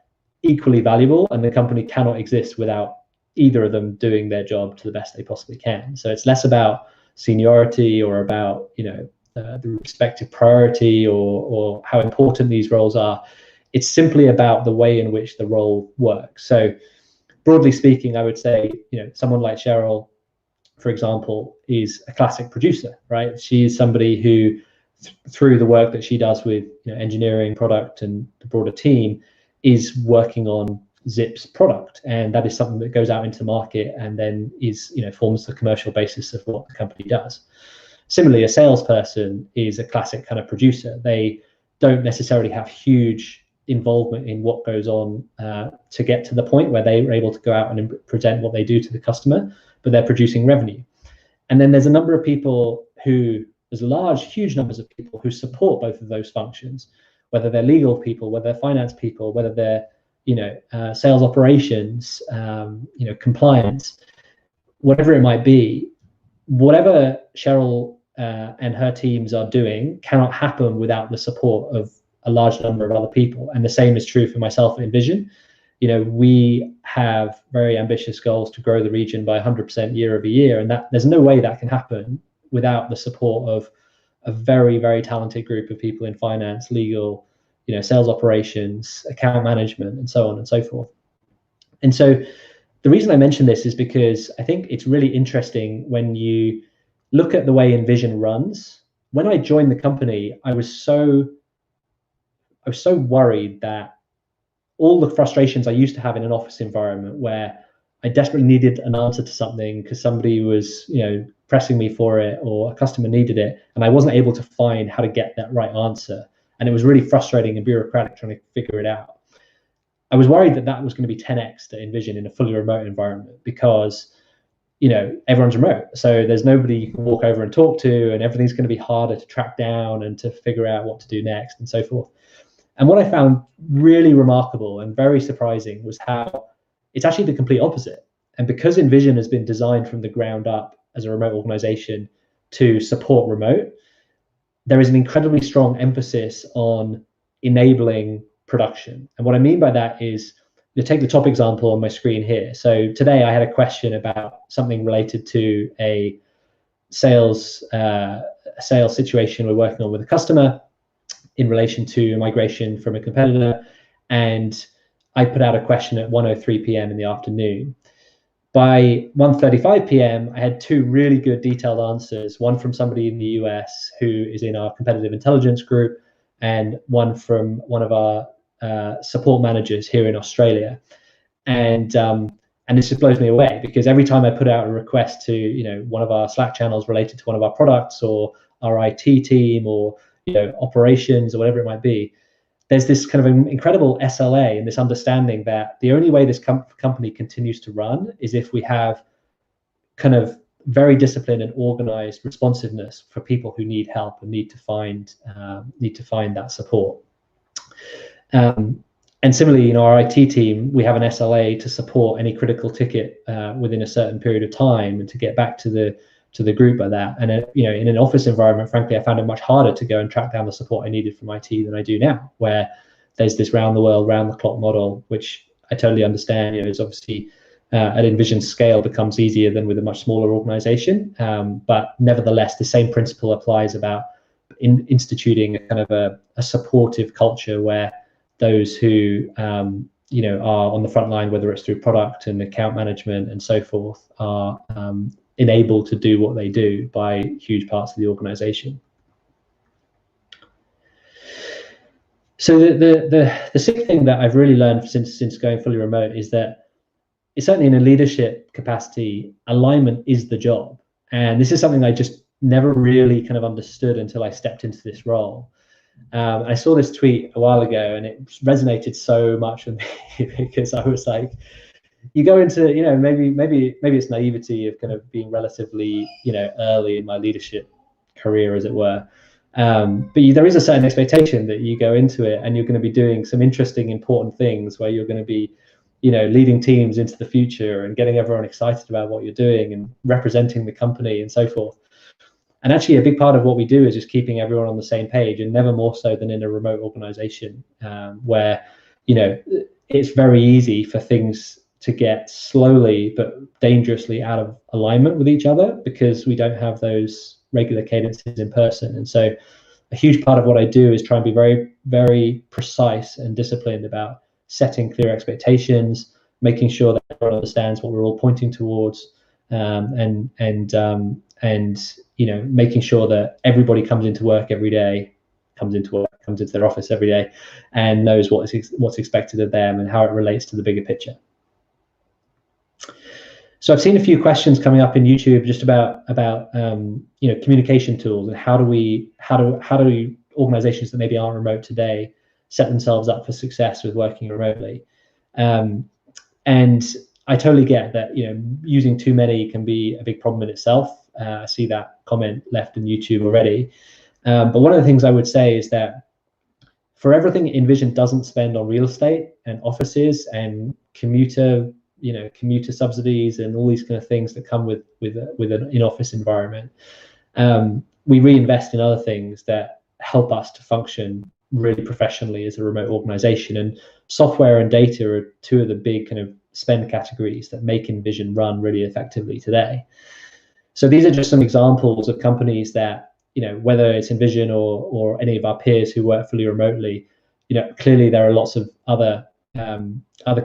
equally valuable, and the company cannot exist without either of them doing their job to the best they possibly can. So it's less about seniority or about, you know, the respective priority or how important these roles are. It's simply about the way in which the role works. So broadly speaking, I would say, you know, someone like Cheryl, for example, is a classic producer, right? She is somebody who, through the work that she does with, you know, engineering, product, and the broader team, is working on Zip's product, and that is something that goes out into the market and then is, you know, forms the commercial basis of what the company does. Similarly, a salesperson is a classic kind of producer. They don't necessarily have huge involvement in what goes on to get to the point where they are able to go out and present what they do to the customer, but they're producing revenue. And then there's a number of people who, there's huge numbers of people who support both of those functions, whether they're legal people, whether they're finance people, whether they're, you know, sales operations, you know, compliance, whatever it might be. Whatever Cheryl and her teams are doing cannot happen without the support of a large number of other people. And the same is true for myself at InVision. You know, we have very ambitious goals to grow the region by 100% year over year, and that there's no way that can happen without the support of a very, very talented group of people in finance, legal, you know, sales operations, account management, and so on and so forth. And so the reason I mention this is because I think it's really interesting when you look at the way InVision runs. When I joined the company, I was so worried that all the frustrations I used to have in an office environment where I desperately needed an answer to something because somebody was, you know, pressing me for it or a customer needed it, and I wasn't able to find how to get that right answer. And it was really frustrating and bureaucratic trying to figure it out. I was worried that that was going to be 10x to InVision in a fully remote environment because, you know, everyone's remote. So there's nobody you can walk over and talk to, and everything's going to be harder to track down and to figure out what to do next and so forth. And what I found really remarkable and very surprising was how it's actually the complete opposite. And because InVision has been designed from the ground up as a remote organization to support remote, there is an incredibly strong emphasis on enabling production. And what I mean by that is, you take the top example on my screen here. So today I had a question about something related to a sales situation we're working on with a customer in relation to a migration from a competitor. And I put out a question at 1:03 p.m. in the afternoon. By 1:35 p.m., I had two really good detailed answers, one from somebody in the US who is in our competitive intelligence group, and one from one of our support managers here in Australia. And this just blows me away because every time I put out a request to, you know, one of our Slack channels related to one of our products or our IT team or, you know, operations or whatever it might be, there's this kind of an incredible SLA and this understanding that the only way this company continues to run is if we have kind of very disciplined and organized responsiveness for people who need help and need to find that support. And similarly, you know, our IT team, we have an SLA to support any critical ticket within a certain period of time and to get back to the group by that. And you know, in an office environment, frankly, I found it much harder to go and track down the support I needed from IT than I do now, where there's this round the world, round the clock model, which I totally understand. You know, it's obviously at InVision scale becomes easier than with a much smaller organization. But nevertheless, the same principle applies about instituting a kind of a supportive culture where those who you know, are on the front line, whether it's through product and account management and so forth, are enabled to do what they do by huge parts of the organization. So the sick thing that I've really learned since going fully remote is that it's certainly in a leadership capacity, alignment is the job. And this is something I just never really kind of understood until I stepped into this role. I saw this tweet a while ago and it resonated so much with me because I was like, you go into, maybe it's naivety of kind of being relatively, early in my leadership career, as it were. But there is a certain expectation that you go into it and you're going to be doing some interesting, important things where you're going to be, leading teams into the future and getting everyone excited about what you're doing and representing the company and so forth. And actually, a big part of what we do is just keeping everyone on the same page, and never more so than in a remote organization where, it's very easy for things to get slowly but dangerously out of alignment with each other because we don't have those regular cadences in person. And so a huge part of what I do is try and be very, very precise and disciplined about setting clear expectations, making sure that everyone understands what we're all pointing towards, and making sure that everybody comes into their office every day and knows what's expected of them and how it relates to the bigger picture. So I've seen a few questions coming up in YouTube just about communication tools and how do organizations that maybe aren't remote today set themselves up for success with working remotely. And I totally get that using too many can be a big problem in itself. I see that comment left in YouTube already. But one of the things I would say is that for everything InVision doesn't spend on real estate and offices and commuter subsidies and all these kind of things that come with an in-office environment, we reinvest in other things that help us to function really professionally as a remote organization. And software and data are two of the big kind of spend categories that make InVision run really effectively today. So these are just some examples of companies that, whether it's InVision or any of our peers who work fully remotely, clearly there are lots of other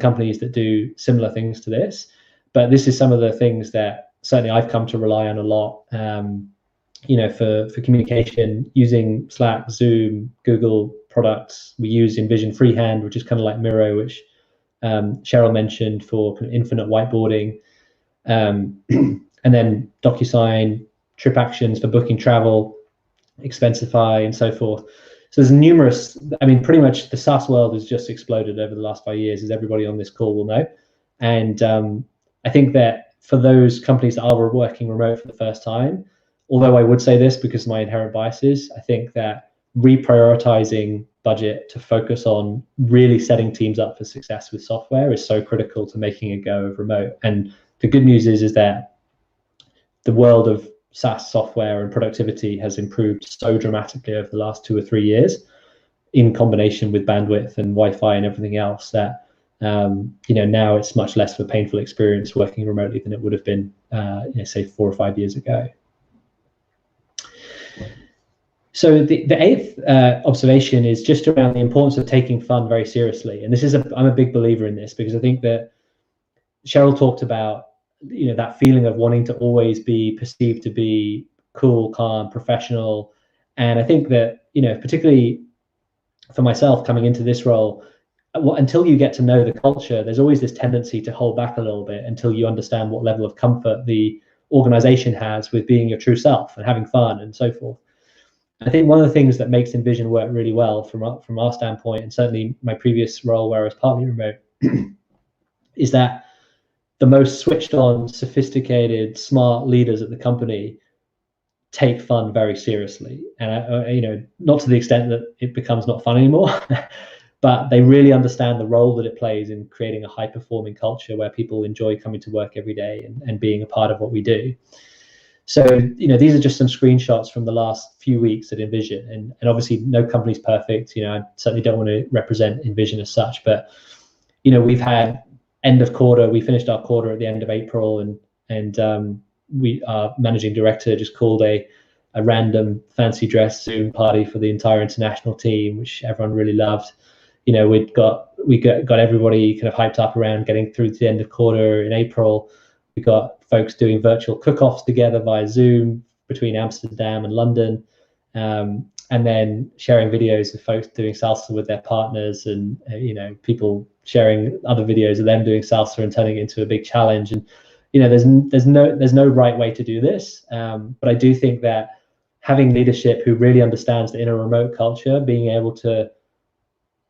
companies that do similar things to this, but this is some of the things that certainly I've come to rely on a lot. For communication, using Slack, Zoom, Google products. We use InVision Freehand, which is kind of like Miro, which Cheryl mentioned for kind of infinite whiteboarding, and then DocuSign, Trip Actions for booking travel, Expensify, and so forth. So there's numerous, pretty much the SaaS world has just exploded over the last 5 years, as everybody on this call will know. And I think that for those companies that are working remote for the first time, although I would say this because of my inherent biases, I think that reprioritizing budget to focus on really setting teams up for success with software is so critical to making a go of remote. And the good news is that the world of SaaS software and productivity has improved so dramatically over the last 2 or 3 years, in combination with bandwidth and Wi-Fi and everything else, that now it's much less of a painful experience working remotely than it would have been, say 4 or 5 years ago. So the eighth observation is just around the importance of taking fun very seriously. And I'm a big believer in this because I think that Cheryl talked about that feeling of wanting to always be perceived to be cool, calm, professional. And I think that, particularly for myself coming into this role, until you get to know the culture, there's always this tendency to hold back a little bit until you understand what level of comfort the organization has with being your true self and having fun and so forth. I think one of the things that makes InVision work really well from our standpoint, and certainly my previous role where I was partly remote, is that the most switched on, sophisticated, smart leaders at the company take fun very seriously. And, not to the extent that it becomes not fun anymore, but they really understand the role that it plays in creating a high performing culture where people enjoy coming to work every day and being a part of what we do. So, these are just some screenshots from the last few weeks at InVision, and obviously no company's perfect. I certainly don't want to represent InVision as such, but, we've had end of quarter, we finished our quarter at the end of April, and our managing director just called a random fancy dress Zoom party for the entire international team, which everyone really loved. We got everybody kind of hyped up around getting through to the end of quarter in April. We got folks doing virtual cook-offs together via Zoom between Amsterdam and London. and then sharing videos of folks doing salsa with their partners, and people sharing other videos of them doing salsa and turning it into a big challenge. And there's no right way to do this, but I do think that having leadership who really understands that in a remote culture, being able to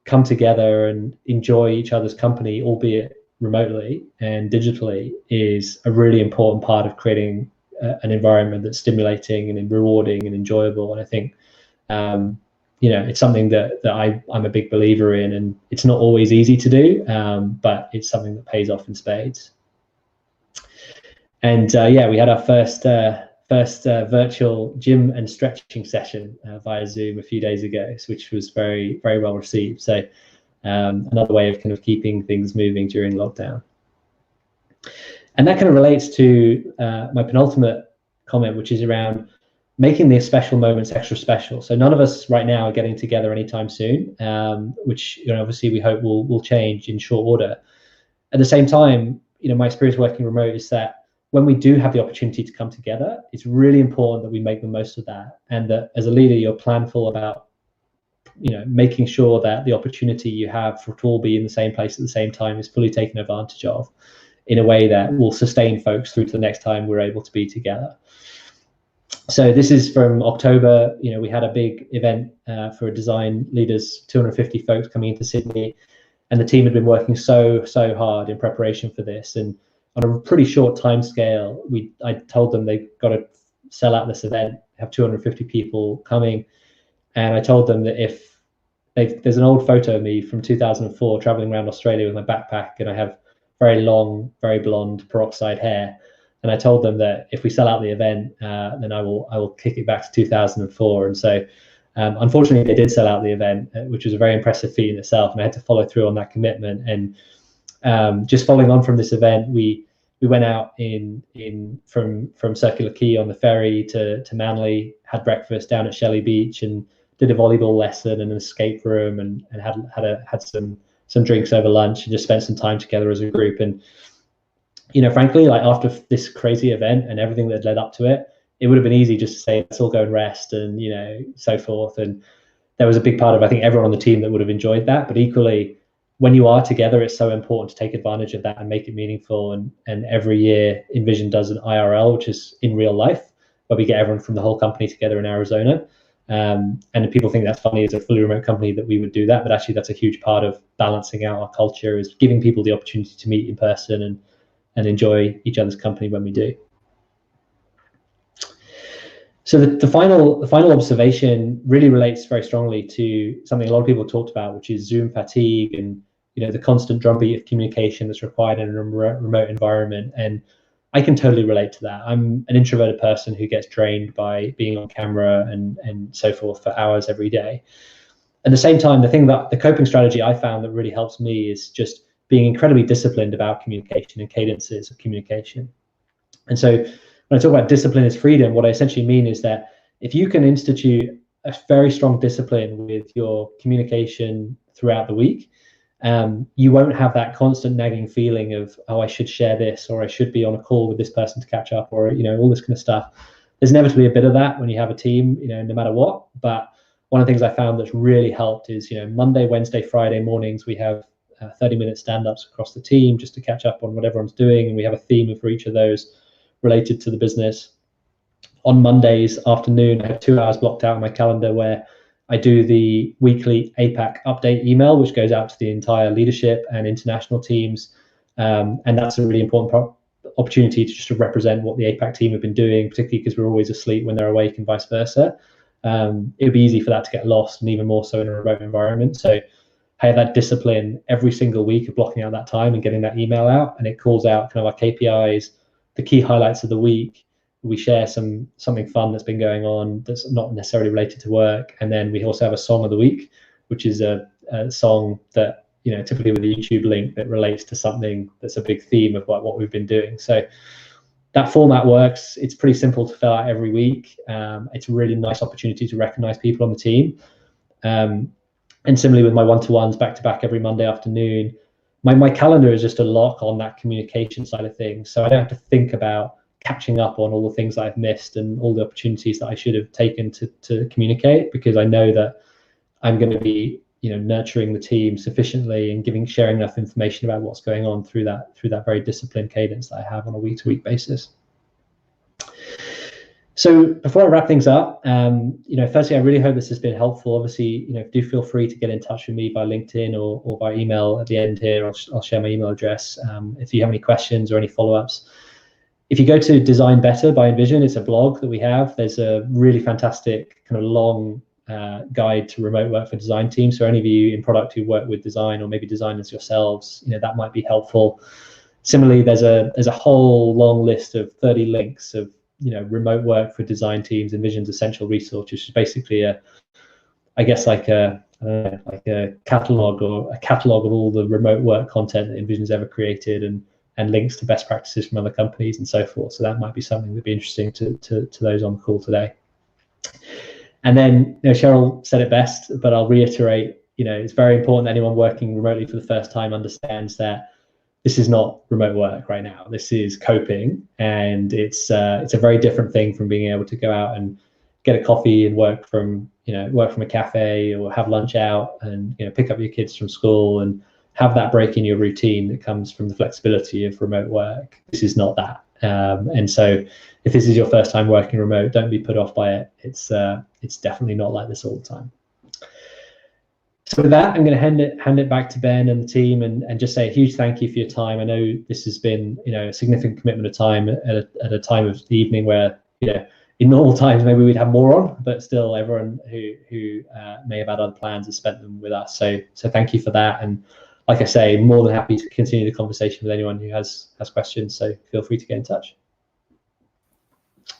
come together and enjoy each other's company, albeit remotely and digitally, is a really important part of creating an environment that's stimulating and rewarding and enjoyable. And I think it's something that I'm a big believer in, and it's not always easy to do, but it's something that pays off in spades. And we had our first virtual gym and stretching session via Zoom a few days ago, which was very, very well received. So another way of kind of keeping things moving during lockdown. And that kind of relates to my penultimate comment, which is around making the special moments extra special. So none of us right now are getting together anytime soon, which obviously we hope will change in short order. At the same time, my experience working remote is that when we do have the opportunity to come together, it's really important that we make the most of that, and that as a leader, you're planful about making sure that the opportunity you have for it to all be in the same place at the same time is fully taken advantage of in a way that will sustain folks through to the next time we're able to be together. So this is from October. We had a big event for design leaders, 250 folks coming into Sydney, and the team had been working so hard in preparation for this. And on a pretty short time scale, I told them they got to sell out this event, have 250 people coming. And I told them that if there's an old photo of me from 2004 traveling around Australia with my backpack, and I have very long, very blonde peroxide hair. And I told them that if we sell out the event, then I will kick it back to 2004. And so unfortunately, they did sell out the event, which was a very impressive feat in itself. And I had to follow through on that commitment. And just following on from this event, we went out from Circular Quay on the ferry to Manly, had breakfast down at Shelley Beach, and did a volleyball lesson and an escape room, and had some drinks over lunch, and just spent some time together as a group. And frankly, like after this crazy event and everything that led up to it, it would have been easy just to say, let's all go and rest, and so forth. And there was a big part of, I think, everyone on the team that would have enjoyed that. But equally, when you are together, it's so important to take advantage of that and make it meaningful. And every year, InVision does an IRL, which is in real life, where we get everyone from the whole company together in Arizona. And people think that's funny as a fully remote company that we would do that, but actually that's a huge part of balancing out our culture, is giving people the opportunity to meet in person and enjoy each other's company when we do. So the final observation really relates very strongly to something a lot of people talked about, which is Zoom fatigue, and the constant drumbeat of communication that's required in a remote environment. And I can totally relate to that. I'm an introverted person who gets drained by being on camera and so forth for hours every day. At the same time, the coping strategy I found that really helps me is just being incredibly disciplined about communication and cadences of communication. And so when I talk about discipline as freedom, what I essentially mean is that if you can institute a very strong discipline with your communication throughout the week, you won't have that constant nagging feeling of, oh, I should share this, or I should be on a call with this person to catch up, or all this kind of stuff. There's inevitably a bit of that when you have a team, no matter what. But one of the things I found that's really helped is, Monday, Wednesday, Friday mornings, we have 30-minute stand-ups across the team just to catch up on what everyone's doing, and we have a theme for each of those related to the business. On Mondays afternoon, I have 2 hours blocked out in my calendar where I do the weekly APAC update email, which goes out to the entire leadership and international teams. And that's a really important opportunity to just to represent what the APAC team have been doing, particularly because we're always asleep when they're awake and vice versa. It would be easy for that to get lost, and even more so in a remote environment. So I have that discipline every single week of blocking out that time and getting that email out, and it calls out kind of our KPIs, the key highlights of the week. We share something fun that's been going on that's not necessarily related to work, and then we also have a song of the week, which is a song that typically with a YouTube link that relates to something that's a big theme of what we've been doing. So that format works. It's pretty simple to fill out every week. It's a really nice opportunity to recognize people on the team. And similarly with my one-to-ones back to back every Monday afternoon, my calendar is just a lock on that communication side of things. So I don't have to think about catching up on all the things that I've missed and all the opportunities that I should have taken to communicate, because I know that I'm going to be, nurturing the team sufficiently and sharing enough information about what's going on through that very disciplined cadence that I have on a week-to-week basis. So before I wrap things up, firstly, I really hope this has been helpful. Obviously, do feel free to get in touch with me by LinkedIn or by email at the end here. I'll share my email address if you have any questions or any follow-ups. If you go to Design Better by InVision, it's a blog that we have. There's a really fantastic kind of long guide to remote work for design teams. So any of you in product who work with design or maybe designers yourselves, that might be helpful. Similarly, there's a whole long list of 30 links of remote work for design teams, InVision's essential resource, which is basically a catalog of all the remote work content that InVision's ever created, and links to best practices from other companies and so forth. So that might be something that'd be interesting to those on the call today. And then, Cheryl said it best, but I'll reiterate, it's very important that anyone working remotely for the first time understands that this is not remote work right now. This is coping, and it's a very different thing from being able to go out and get a coffee and work from a cafe or have lunch out and pick up your kids from school and have that break in your routine that comes from the flexibility of remote work. This is not that. And so if this is your first time working remote, don't be put off by it. It's definitely not like this all the time. So with that, I'm going to hand it back to Ben and the team and just say a huge thank you for your time. I know this has been a significant commitment of time at a time of the evening where in normal times maybe we'd have more on, but still everyone who may have had other plans has spent them with us. So thank you for that. And like I say, more than happy to continue the conversation with anyone who has questions. So feel free to get in touch.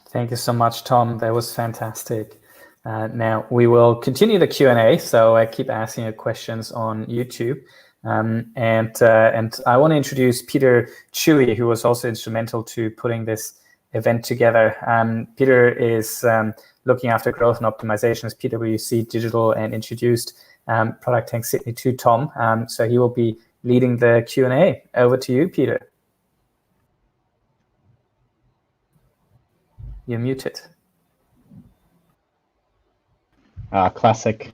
Thank you so much, Tom. That was fantastic. Now we will continue the Q&A, so I keep asking you questions on YouTube. And I want to introduce Peter Chewy, who was also instrumental to putting this event together. Peter is looking after growth and optimization as PwC Digital and introduced Product Tank Sydney to Tom. So he will be leading the Q&A. Over to you, Peter. You're muted. Classic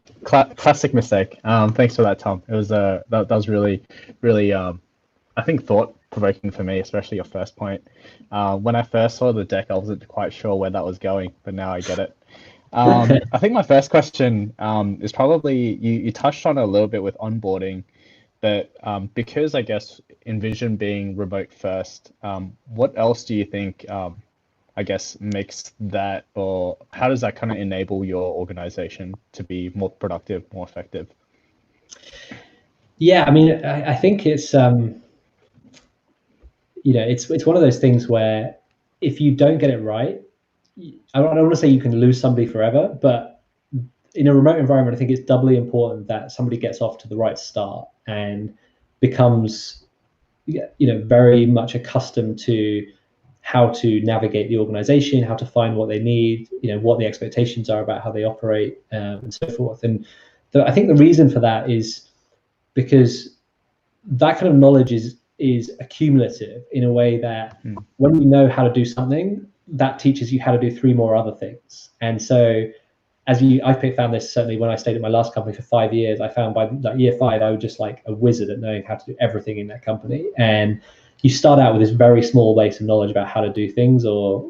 mistake. Thanks for that, Tom. It was that was really I think thought-provoking for me, especially your first point. When I first saw the deck, I wasn't quite sure where that was going, but now I get it. I think my first question is probably you touched on it a little bit with onboarding, but because I guess InVision being remote first, what else do you think I guess makes that, or how does that kind of enable your organization to be more productive, more effective? Yeah, I mean, I think it's it's one of those things where if you don't get it right, I don't want to say you can lose somebody forever, but in a remote environment, I think it's doubly important that somebody gets off to the right start and becomes very much accustomed to how to navigate the organization, how to find what they need, what the expectations are about how they operate, and so forth. And I think the reason for that is because that kind of knowledge is accumulative in a way that when you know how to do something, that teaches you how to do 3 more other things. And so I found this certainly when I stayed at my last company for 5 years. I found by like year 5, I was just like a wizard at knowing how to do everything in that company. And you start out with this very small base of knowledge about how to do things, or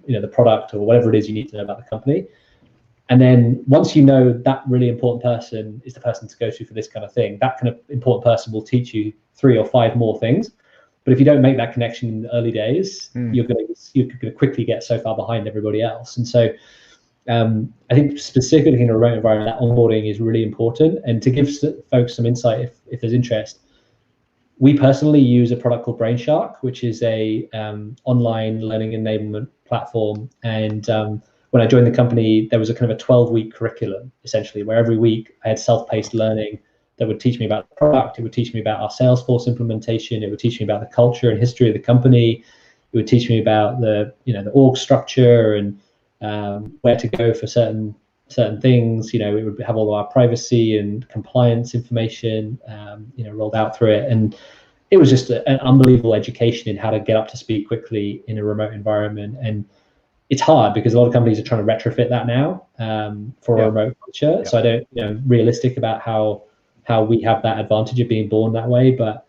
the product, or whatever it is you need to know about the company. And then once you know that really important person is the person to go to for this kind of thing, that kind of important person will teach you 3 or 5 more things. But if you don't make that connection in the early days, you're going to quickly get so far behind everybody else. And so I think specifically in a remote environment, that onboarding is really important. And to give folks some insight, if there's interest, we personally use a product called Brainshark, which is a online learning enablement platform. And when I joined the company, there was a kind of a 12-week curriculum, essentially, where every week I had self-paced learning that would teach me about the product. It would teach me about our Salesforce implementation. It would teach me about the culture and history of the company. It would teach me about the org structure and where to go for certain things. It would have all of our privacy and compliance information rolled out through it. And it was just an unbelievable education in how to get up to speed quickly in a remote environment. And it's hard because a lot of companies are trying to retrofit that now for a remote culture. So I don't, realistic about how we have that advantage of being born that way. But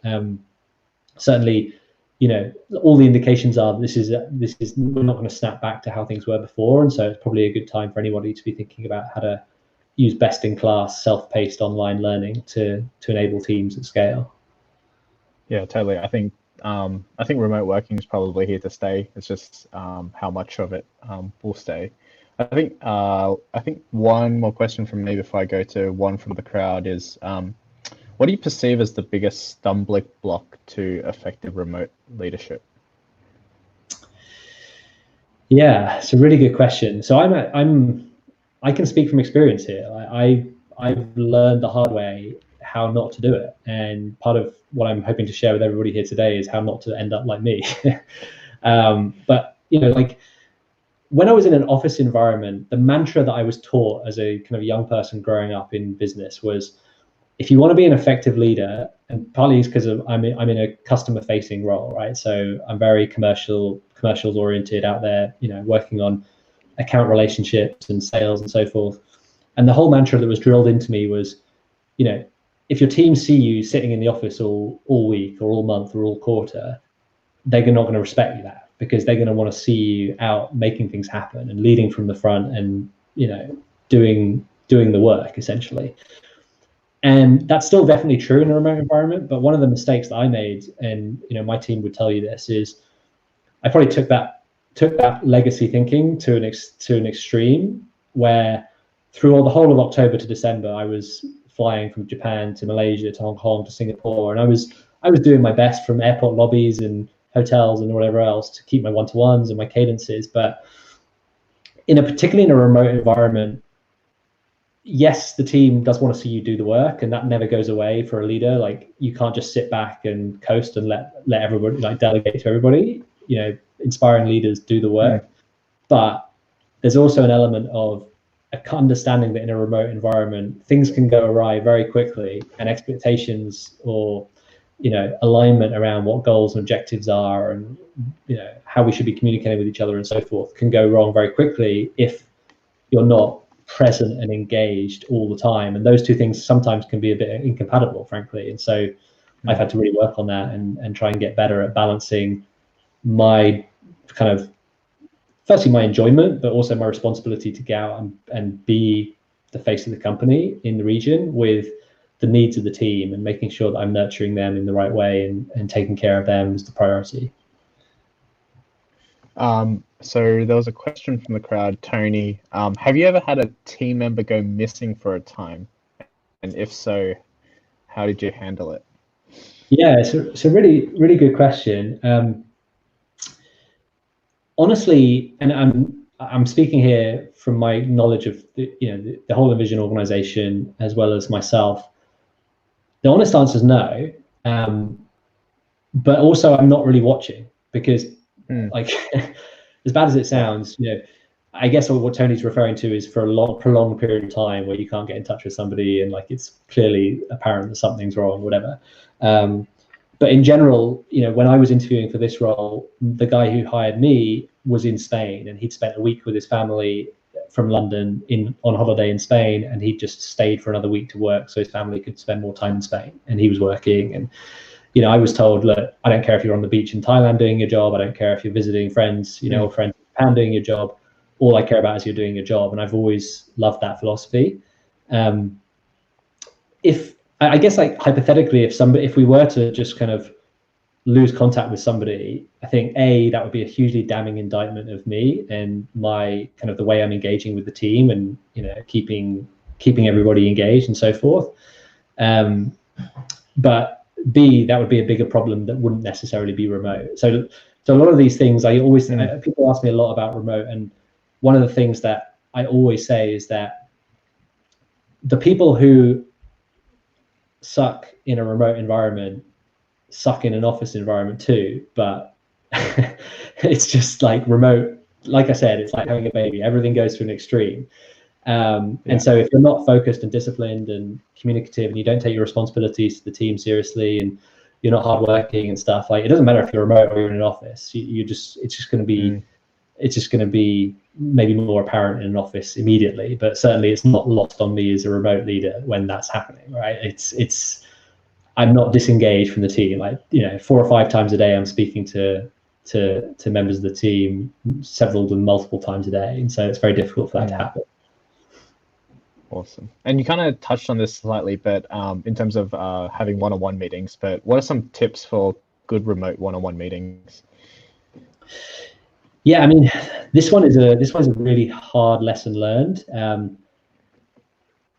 certainly, all the indications are this is we're not going to snap back to how things were before. And so it's probably a good time for anybody to be thinking about how to use best-in-class, self-paced online learning to enable teams at scale. Yeah, totally. I think remote working is probably here to stay. It's just how much of it will stay. I think one more question from me before I go to one from the crowd is, what do you perceive as the biggest stumbling block to effective remote leadership? Yeah, it's a really good question. So I can speak from experience here. I've learned the hard way how not to do it, and part of what I'm hoping to share with everybody here today is how not to end up like me. But like when I was in an office environment, the mantra that I was taught as a kind of young person growing up in business was, if you want to be an effective leader, and partly it's because I'm in a customer facing role, right? So I'm very commercials oriented out there, working on account relationships and sales and so forth. And the whole mantra that was drilled into me was, if your team see you sitting in the office all week or all month or all quarter, they're not going to respect you that, because they're going to want to see you out making things happen and leading from the front and, doing the work essentially. And that's still definitely true in a remote environment. But one of the mistakes that I made, and my team would tell you this, is I probably took that legacy thinking to an extreme, where through the whole of October to December, I was flying from Japan to Malaysia to Hong Kong to Singapore, and I was doing my best from airport lobbies and hotels and whatever else to keep my one-to-ones and my cadences. But particularly in a remote environment, yes, the team does want to see you do the work, and that never goes away for a leader. Like, you can't just sit back and coast and let everybody, like, delegate to everybody. Inspiring leaders do the work. Yeah. But there's also an element of understanding that in a remote environment, things can go awry very quickly, and expectations or alignment around what goals and objectives are, and how we should be communicating with each other and so forth, can go wrong very quickly if you're not present and engaged all the time. And those two things sometimes can be a bit incompatible, frankly. And so I've had to really work on that and try and get better at balancing my kind of, firstly, my enjoyment, but also my responsibility to go out and be the face of the company in the region with the needs of the team, and making sure that I'm nurturing them in the right way and taking care of them is the priority. So there was a question from the crowd, Tony. Have you ever had a team member go missing for a time? And if so, how did you handle it? Yeah, it's a really, really good question. Honestly, and I'm speaking here from my knowledge of the whole InVision organization as well as myself. The honest answer is no, but also I'm not really watching, because like as bad as it sounds, I guess what Tony's referring to is for a prolonged period of time where you can't get in touch with somebody and like it's clearly apparent that something's wrong, whatever. But in general, when I was interviewing for this role, the guy who hired me was in Spain, and he'd spent a week with his family from London on holiday in Spain, and he just stayed for another week to work so his family could spend more time in Spain, and he was working. And I was told, look, I don't care if you're on the beach in Thailand doing your job, I don't care if you're visiting friends, or friends in Japan doing your job, all I care about is you're doing your job. And I've always loved that philosophy. I guess, like, hypothetically, if we were to just kind of lose contact with somebody, I think that would be a hugely damning indictment of me and my kind of the way I'm engaging with the team, and keeping everybody engaged and so forth. But B, that would be a bigger problem that wouldn't necessarily be remote. So a lot of these things, I always people ask me a lot about remote, and one of the things that I always say is that the people who suck in a remote environment suck in an office environment too, but it's just like remote, like I said, it's like having a baby, everything goes to an extreme. And so if you're not focused and disciplined and communicative, and you don't take your responsibilities to the team seriously, and you're not hardworking and stuff. Like, it doesn't matter if you're remote or you're in an office. It's just going to be maybe more apparent in an office immediately, but certainly it's not lost on me as a remote leader when that's happening, right? I'm not disengaged from the team. Like, 4 or 5 times a day, I'm speaking to members of the team, several of them multiple times a day, and so it's very difficult for that to happen. Awesome. And you kind of touched on this slightly, but in terms of having one-on-one meetings, but what are some tips for good remote one-on-one meetings? Yeah, I mean, this one is a really hard lesson learned.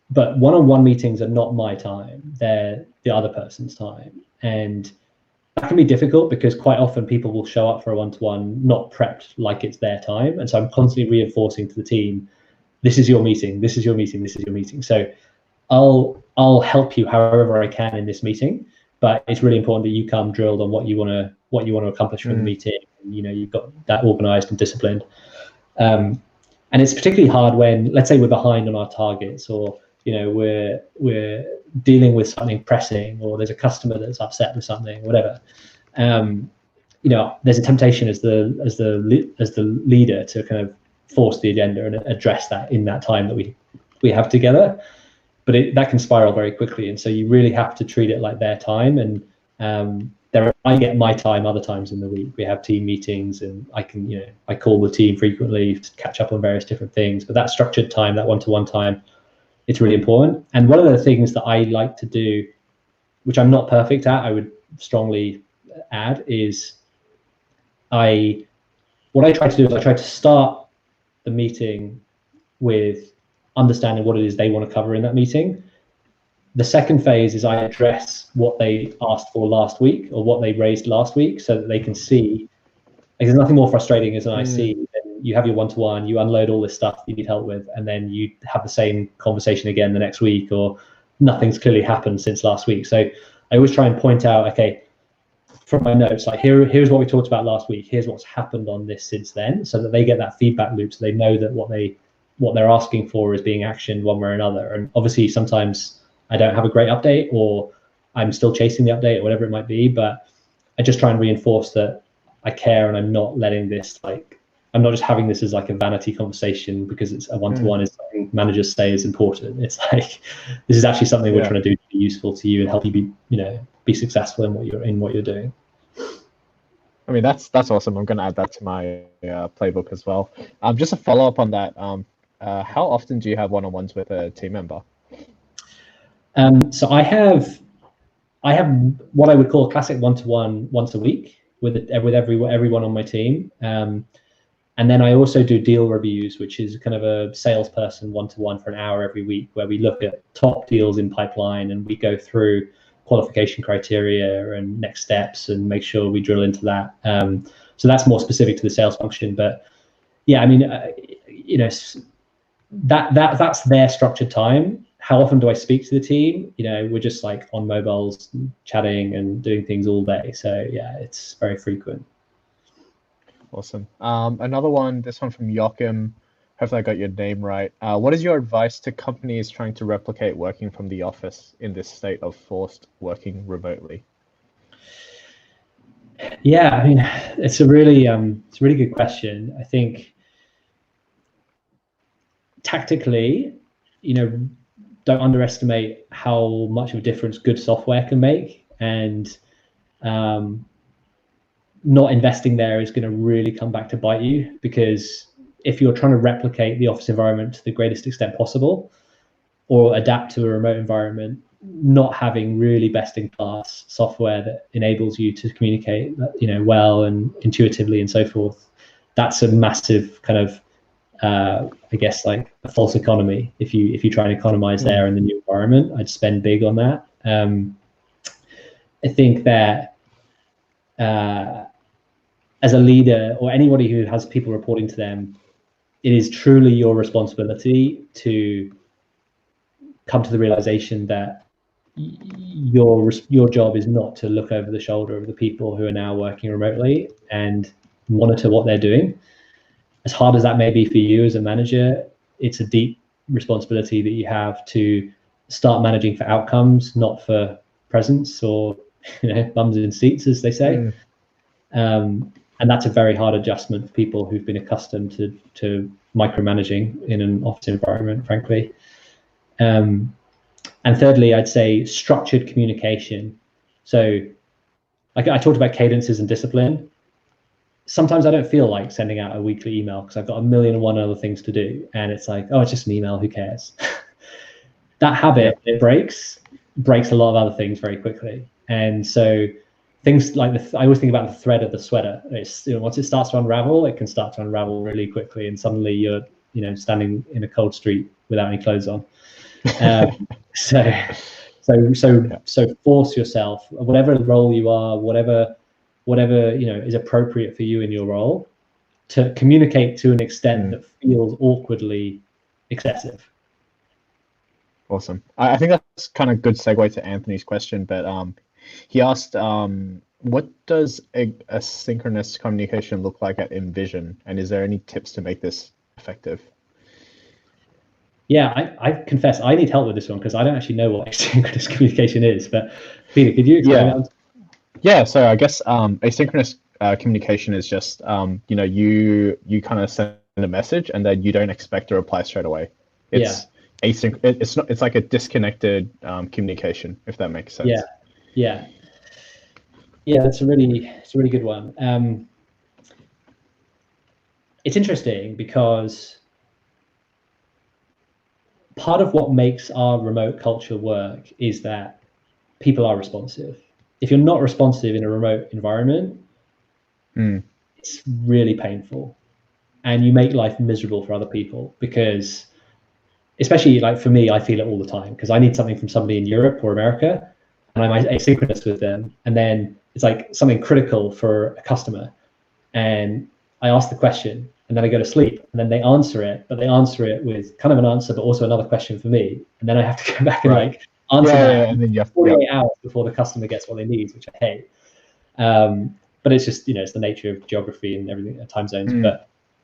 But one-on-one meetings are not my time; they're the other person's time, and that can be difficult because quite often people will show up for a one-to-one not prepped like it's their time, and so I'm constantly reinforcing to the team, this is your meeting, this is your meeting, this is your meeting. So I'll help you however I can in this meeting, but it's really important that you come drilled on what you want to accomplish from the meeting. You've got that organized and disciplined. And it's particularly hard when, let's say, we're behind on our targets, or we're dealing with something pressing, or there's a customer that's upset with something, whatever. There's a temptation as the leader to kind of force the agenda and address that in that time that we have together, but that can spiral very quickly, and so you really have to treat it like their time. And I get my time other times in the week. We have team meetings, and I call the team frequently to catch up on various different things, but that structured time, that one-to-one time, it's really important. And one of the things that I like to do, which I'm not perfect at, I would strongly add, is what I try to do is I try to start the meeting with understanding what it is they want to cover in that meeting. The second phase is I address what they asked for last week, or what they raised last week, so that they can see. Like, there's nothing more frustrating as I see you have your one-to-one, you unload all this stuff you need help with, and then you have the same conversation again the next week, or nothing's clearly happened since last week. So I always try and point out, okay, from my notes, like here's what we talked about last week, here's what's happened on this since then, so that they get that feedback loop, so they know that what they're asking for is being actioned one way or another. And obviously sometimes I don't have a great update, or I'm still chasing the update, or whatever it might be, but I just try and reinforce that I care, and I'm not letting this, I'm not just having this as like a vanity conversation because it's a one-to-one is something managers say is important. It's like, this is actually something we're trying to do to be useful to you and help you be successful in what you're doing. I mean, that's awesome. I'm going to add that to my playbook as well. Just a follow up on that. How often do you have one-on-ones with a team member? So I have what I would call a classic one-to-one once a week with everyone on my team. And then I also do deal reviews, which is kind of a salesperson one-to-one for an hour every week, where we look at top deals in pipeline and we go through qualification criteria and next steps and make sure we drill into that. So that's more specific to the sales function. But yeah, I mean, that's their structured time. How often do I speak to the team? We're just like on mobiles, chatting and doing things all day. So yeah, it's very frequent. Awesome. Another one, this one from Joachim. Hopefully I got your name right. What is your advice to companies trying to replicate working from the office in this state of forced working remotely? Yeah, I mean, it's a really good question. I think tactically, don't underestimate how much of a difference good software can make, and not investing there is going to really come back to bite you, because if you're trying to replicate the office environment to the greatest extent possible, or adapt to a remote environment, not having really best-in-class software that enables you to communicate, well and intuitively and so forth, that's a massive kind of, I guess, like a false economy. If you try and economize there in the new environment, I'd spend big on that. I think that as a leader or anybody who has people reporting to them, it is truly your responsibility to come to the realization that your job is not to look over the shoulder of the people who are now working remotely and monitor what they're doing. As hard as that may be for you as a manager, it's a deep responsibility that you have to start managing for outcomes, not for presence or bums in seats, as they say. And that's a very hard adjustment for people who've been accustomed to micromanaging in an office environment, frankly. And thirdly, I'd say structured communication. So I talked about cadences and discipline. Sometimes I don't feel like sending out a weekly email because I've got 1,000,001 other things to do. And it's like, oh, it's just an email, who cares? That habit, it breaks a lot of other things very quickly. And so things like I always think about the thread of the sweater. It's, once it starts to unravel, it can start to unravel really quickly, and suddenly you're standing in a cold street without any clothes on. So force yourself, whatever role you are, whatever is appropriate for you in your role, to communicate to an extent that feels awkwardly excessive. Awesome. I think that's kind of good segue to Anthony's question, but he asked, what does asynchronous communication look like at InVision, and is there any tips to make this effective? Yeah, I confess I need help with this one because I don't actually know what asynchronous communication is. But Peter, could you explain that? Yeah. So I guess asynchronous communication is just you kind of send a message and then you don't expect a reply straight away. It's async. It's not. It's like a disconnected communication, if that makes sense. Yeah. It's a really good one. It's interesting because part of what makes our remote culture work is that people are responsive. If you're not responsive in a remote environment, it's really painful, and you make life miserable for other people, because especially like for me, I feel it all the time because I need something from somebody in Europe or America and I'm asynchronous with them, and then it's like something critical for a customer and I ask the question and then I go to sleep and then they answer it, but they answer it with kind of an answer but also another question for me, and then I have to go back and like answer that and then you have 48 hours before the customer gets what they need, which I hate. But it's just, it's the nature of geography and everything, time zones.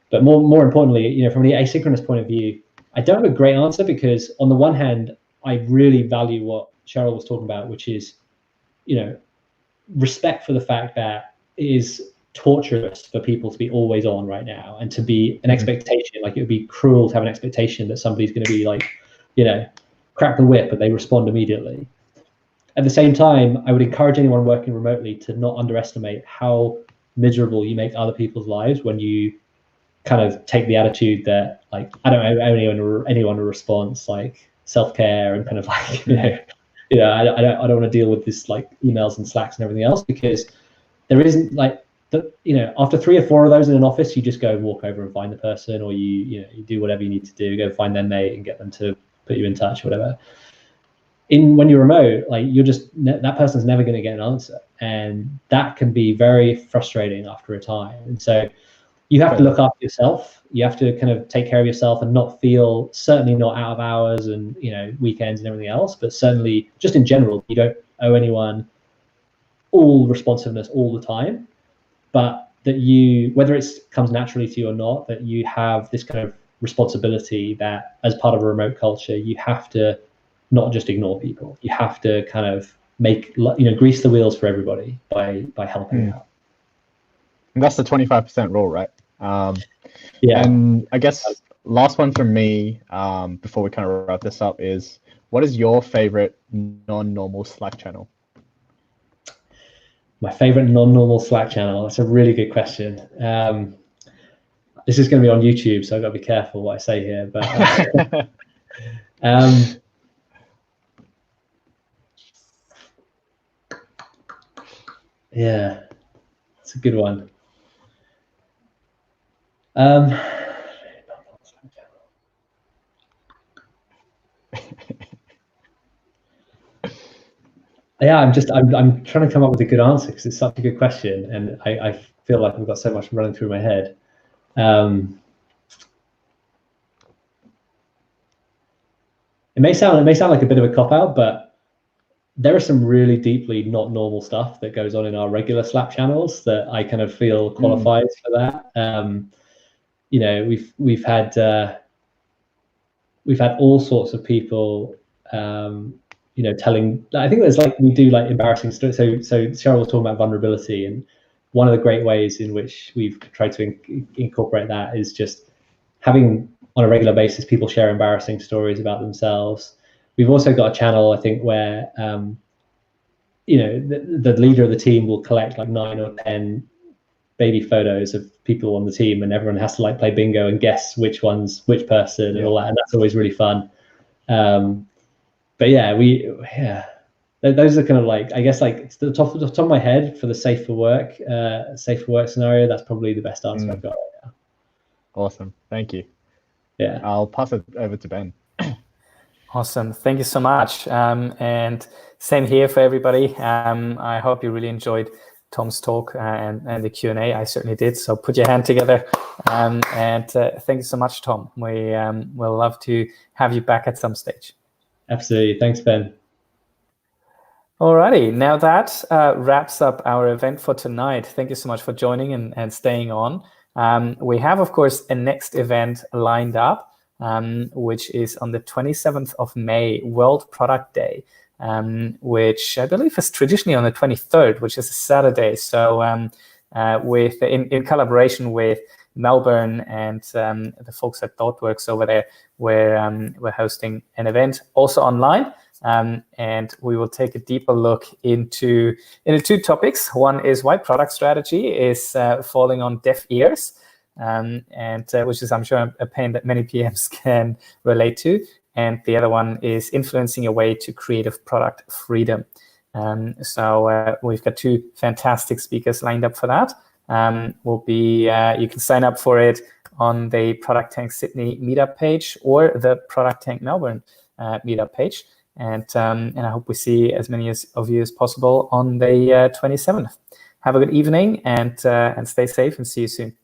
But more importantly, from the asynchronous point of view, I don't have a great answer, because on the one hand, I really value what Cheryl was talking about, which is, respect for the fact that it is torturous for people to be always on right now, and to be an expectation, like it would be cruel to have an expectation that somebody's going to be like, crack the whip and they respond immediately. At the same time, I would encourage anyone working remotely to not underestimate how miserable you make other people's lives when you kind of take the attitude that, like, I don't owe anyone a response, like self-care and kind of like, I don't want to deal with this like emails and Slacks and everything else, because there isn't like after 3 or 4 of those in an office, you just go and walk over and find the person, or you do whatever you need to do, go find their mate and get them to put you in touch or whatever. When you're remote, like that person's never going to get an answer, and that can be very frustrating after a time. And so you have to look after yourself. You have to kind of take care of yourself and not feel, certainly not out of hours and weekends and everything else, but certainly just in general, you don't owe anyone all responsiveness all the time, but that whether it comes naturally to you or not, that you have this kind of responsibility that as part of a remote culture, you have to not just ignore people. You have to kind of make, grease the wheels for everybody by helping out. And that's the 25% rule, right? And I guess last one from me, before we kind of wrap this up, is what is your favorite non-normal Slack channel? My favorite non-normal Slack channel? That's a really good question. This is going to be on YouTube, so I've got to be careful what I say here. But yeah, it's a good one. Yeah, I'm trying to come up with a good answer because it's such a good question, and I feel like I've got so much running through my head. It may sound like a bit of a cop-out, but there are some really deeply not normal stuff that goes on in our regular Slack channels that I kind of feel qualifies for that. We've had all sorts of people telling. I think there's we do embarrassing stories. So Cheryl was talking about vulnerability, and one of the great ways in which we've tried to incorporate that is just having on a regular basis people share embarrassing stories about themselves. We've also got a channel, I think, where the leader of the team will collect 9 or 10 baby photos of people on the team, and everyone has to play bingo and guess which one's which person and all that, and that's always really fun. But those are kind of I guess it's the top of my head for the safe for work scenario. That's probably the best answer I've got right now. Awesome, thank you. Yeah, I'll pass it over to Ben. Awesome, thank you so much. And same here for everybody. I hope you really enjoyed Tom's talk and the Q&A. I certainly did. So put your hand together. And thank you so much, Tom. We'll love to have you back at some stage. Absolutely. Thanks, Ben. Alrighty, now that wraps up our event for tonight. Thank you so much for joining and staying on. We have, of course, a next event lined up, which is on the 27th of May, World Product Day, which I believe is traditionally on the 23rd, which is a Saturday. So in collaboration with Melbourne and the folks at ThoughtWorks over there, we're hosting an event also online. And we will take a deeper look into 2 topics. One is why product strategy is falling on deaf ears, and which is, I'm sure, a pain that many PMs can relate to. And the other one is influencing your way to creative product freedom. So we've got 2 fantastic speakers lined up for that. You can sign up for it on the Product Tank Sydney meetup page or the Product Tank Melbourne meetup page. And I hope we see as many of you as possible on the 27th. Have a good evening and stay safe, and see you soon.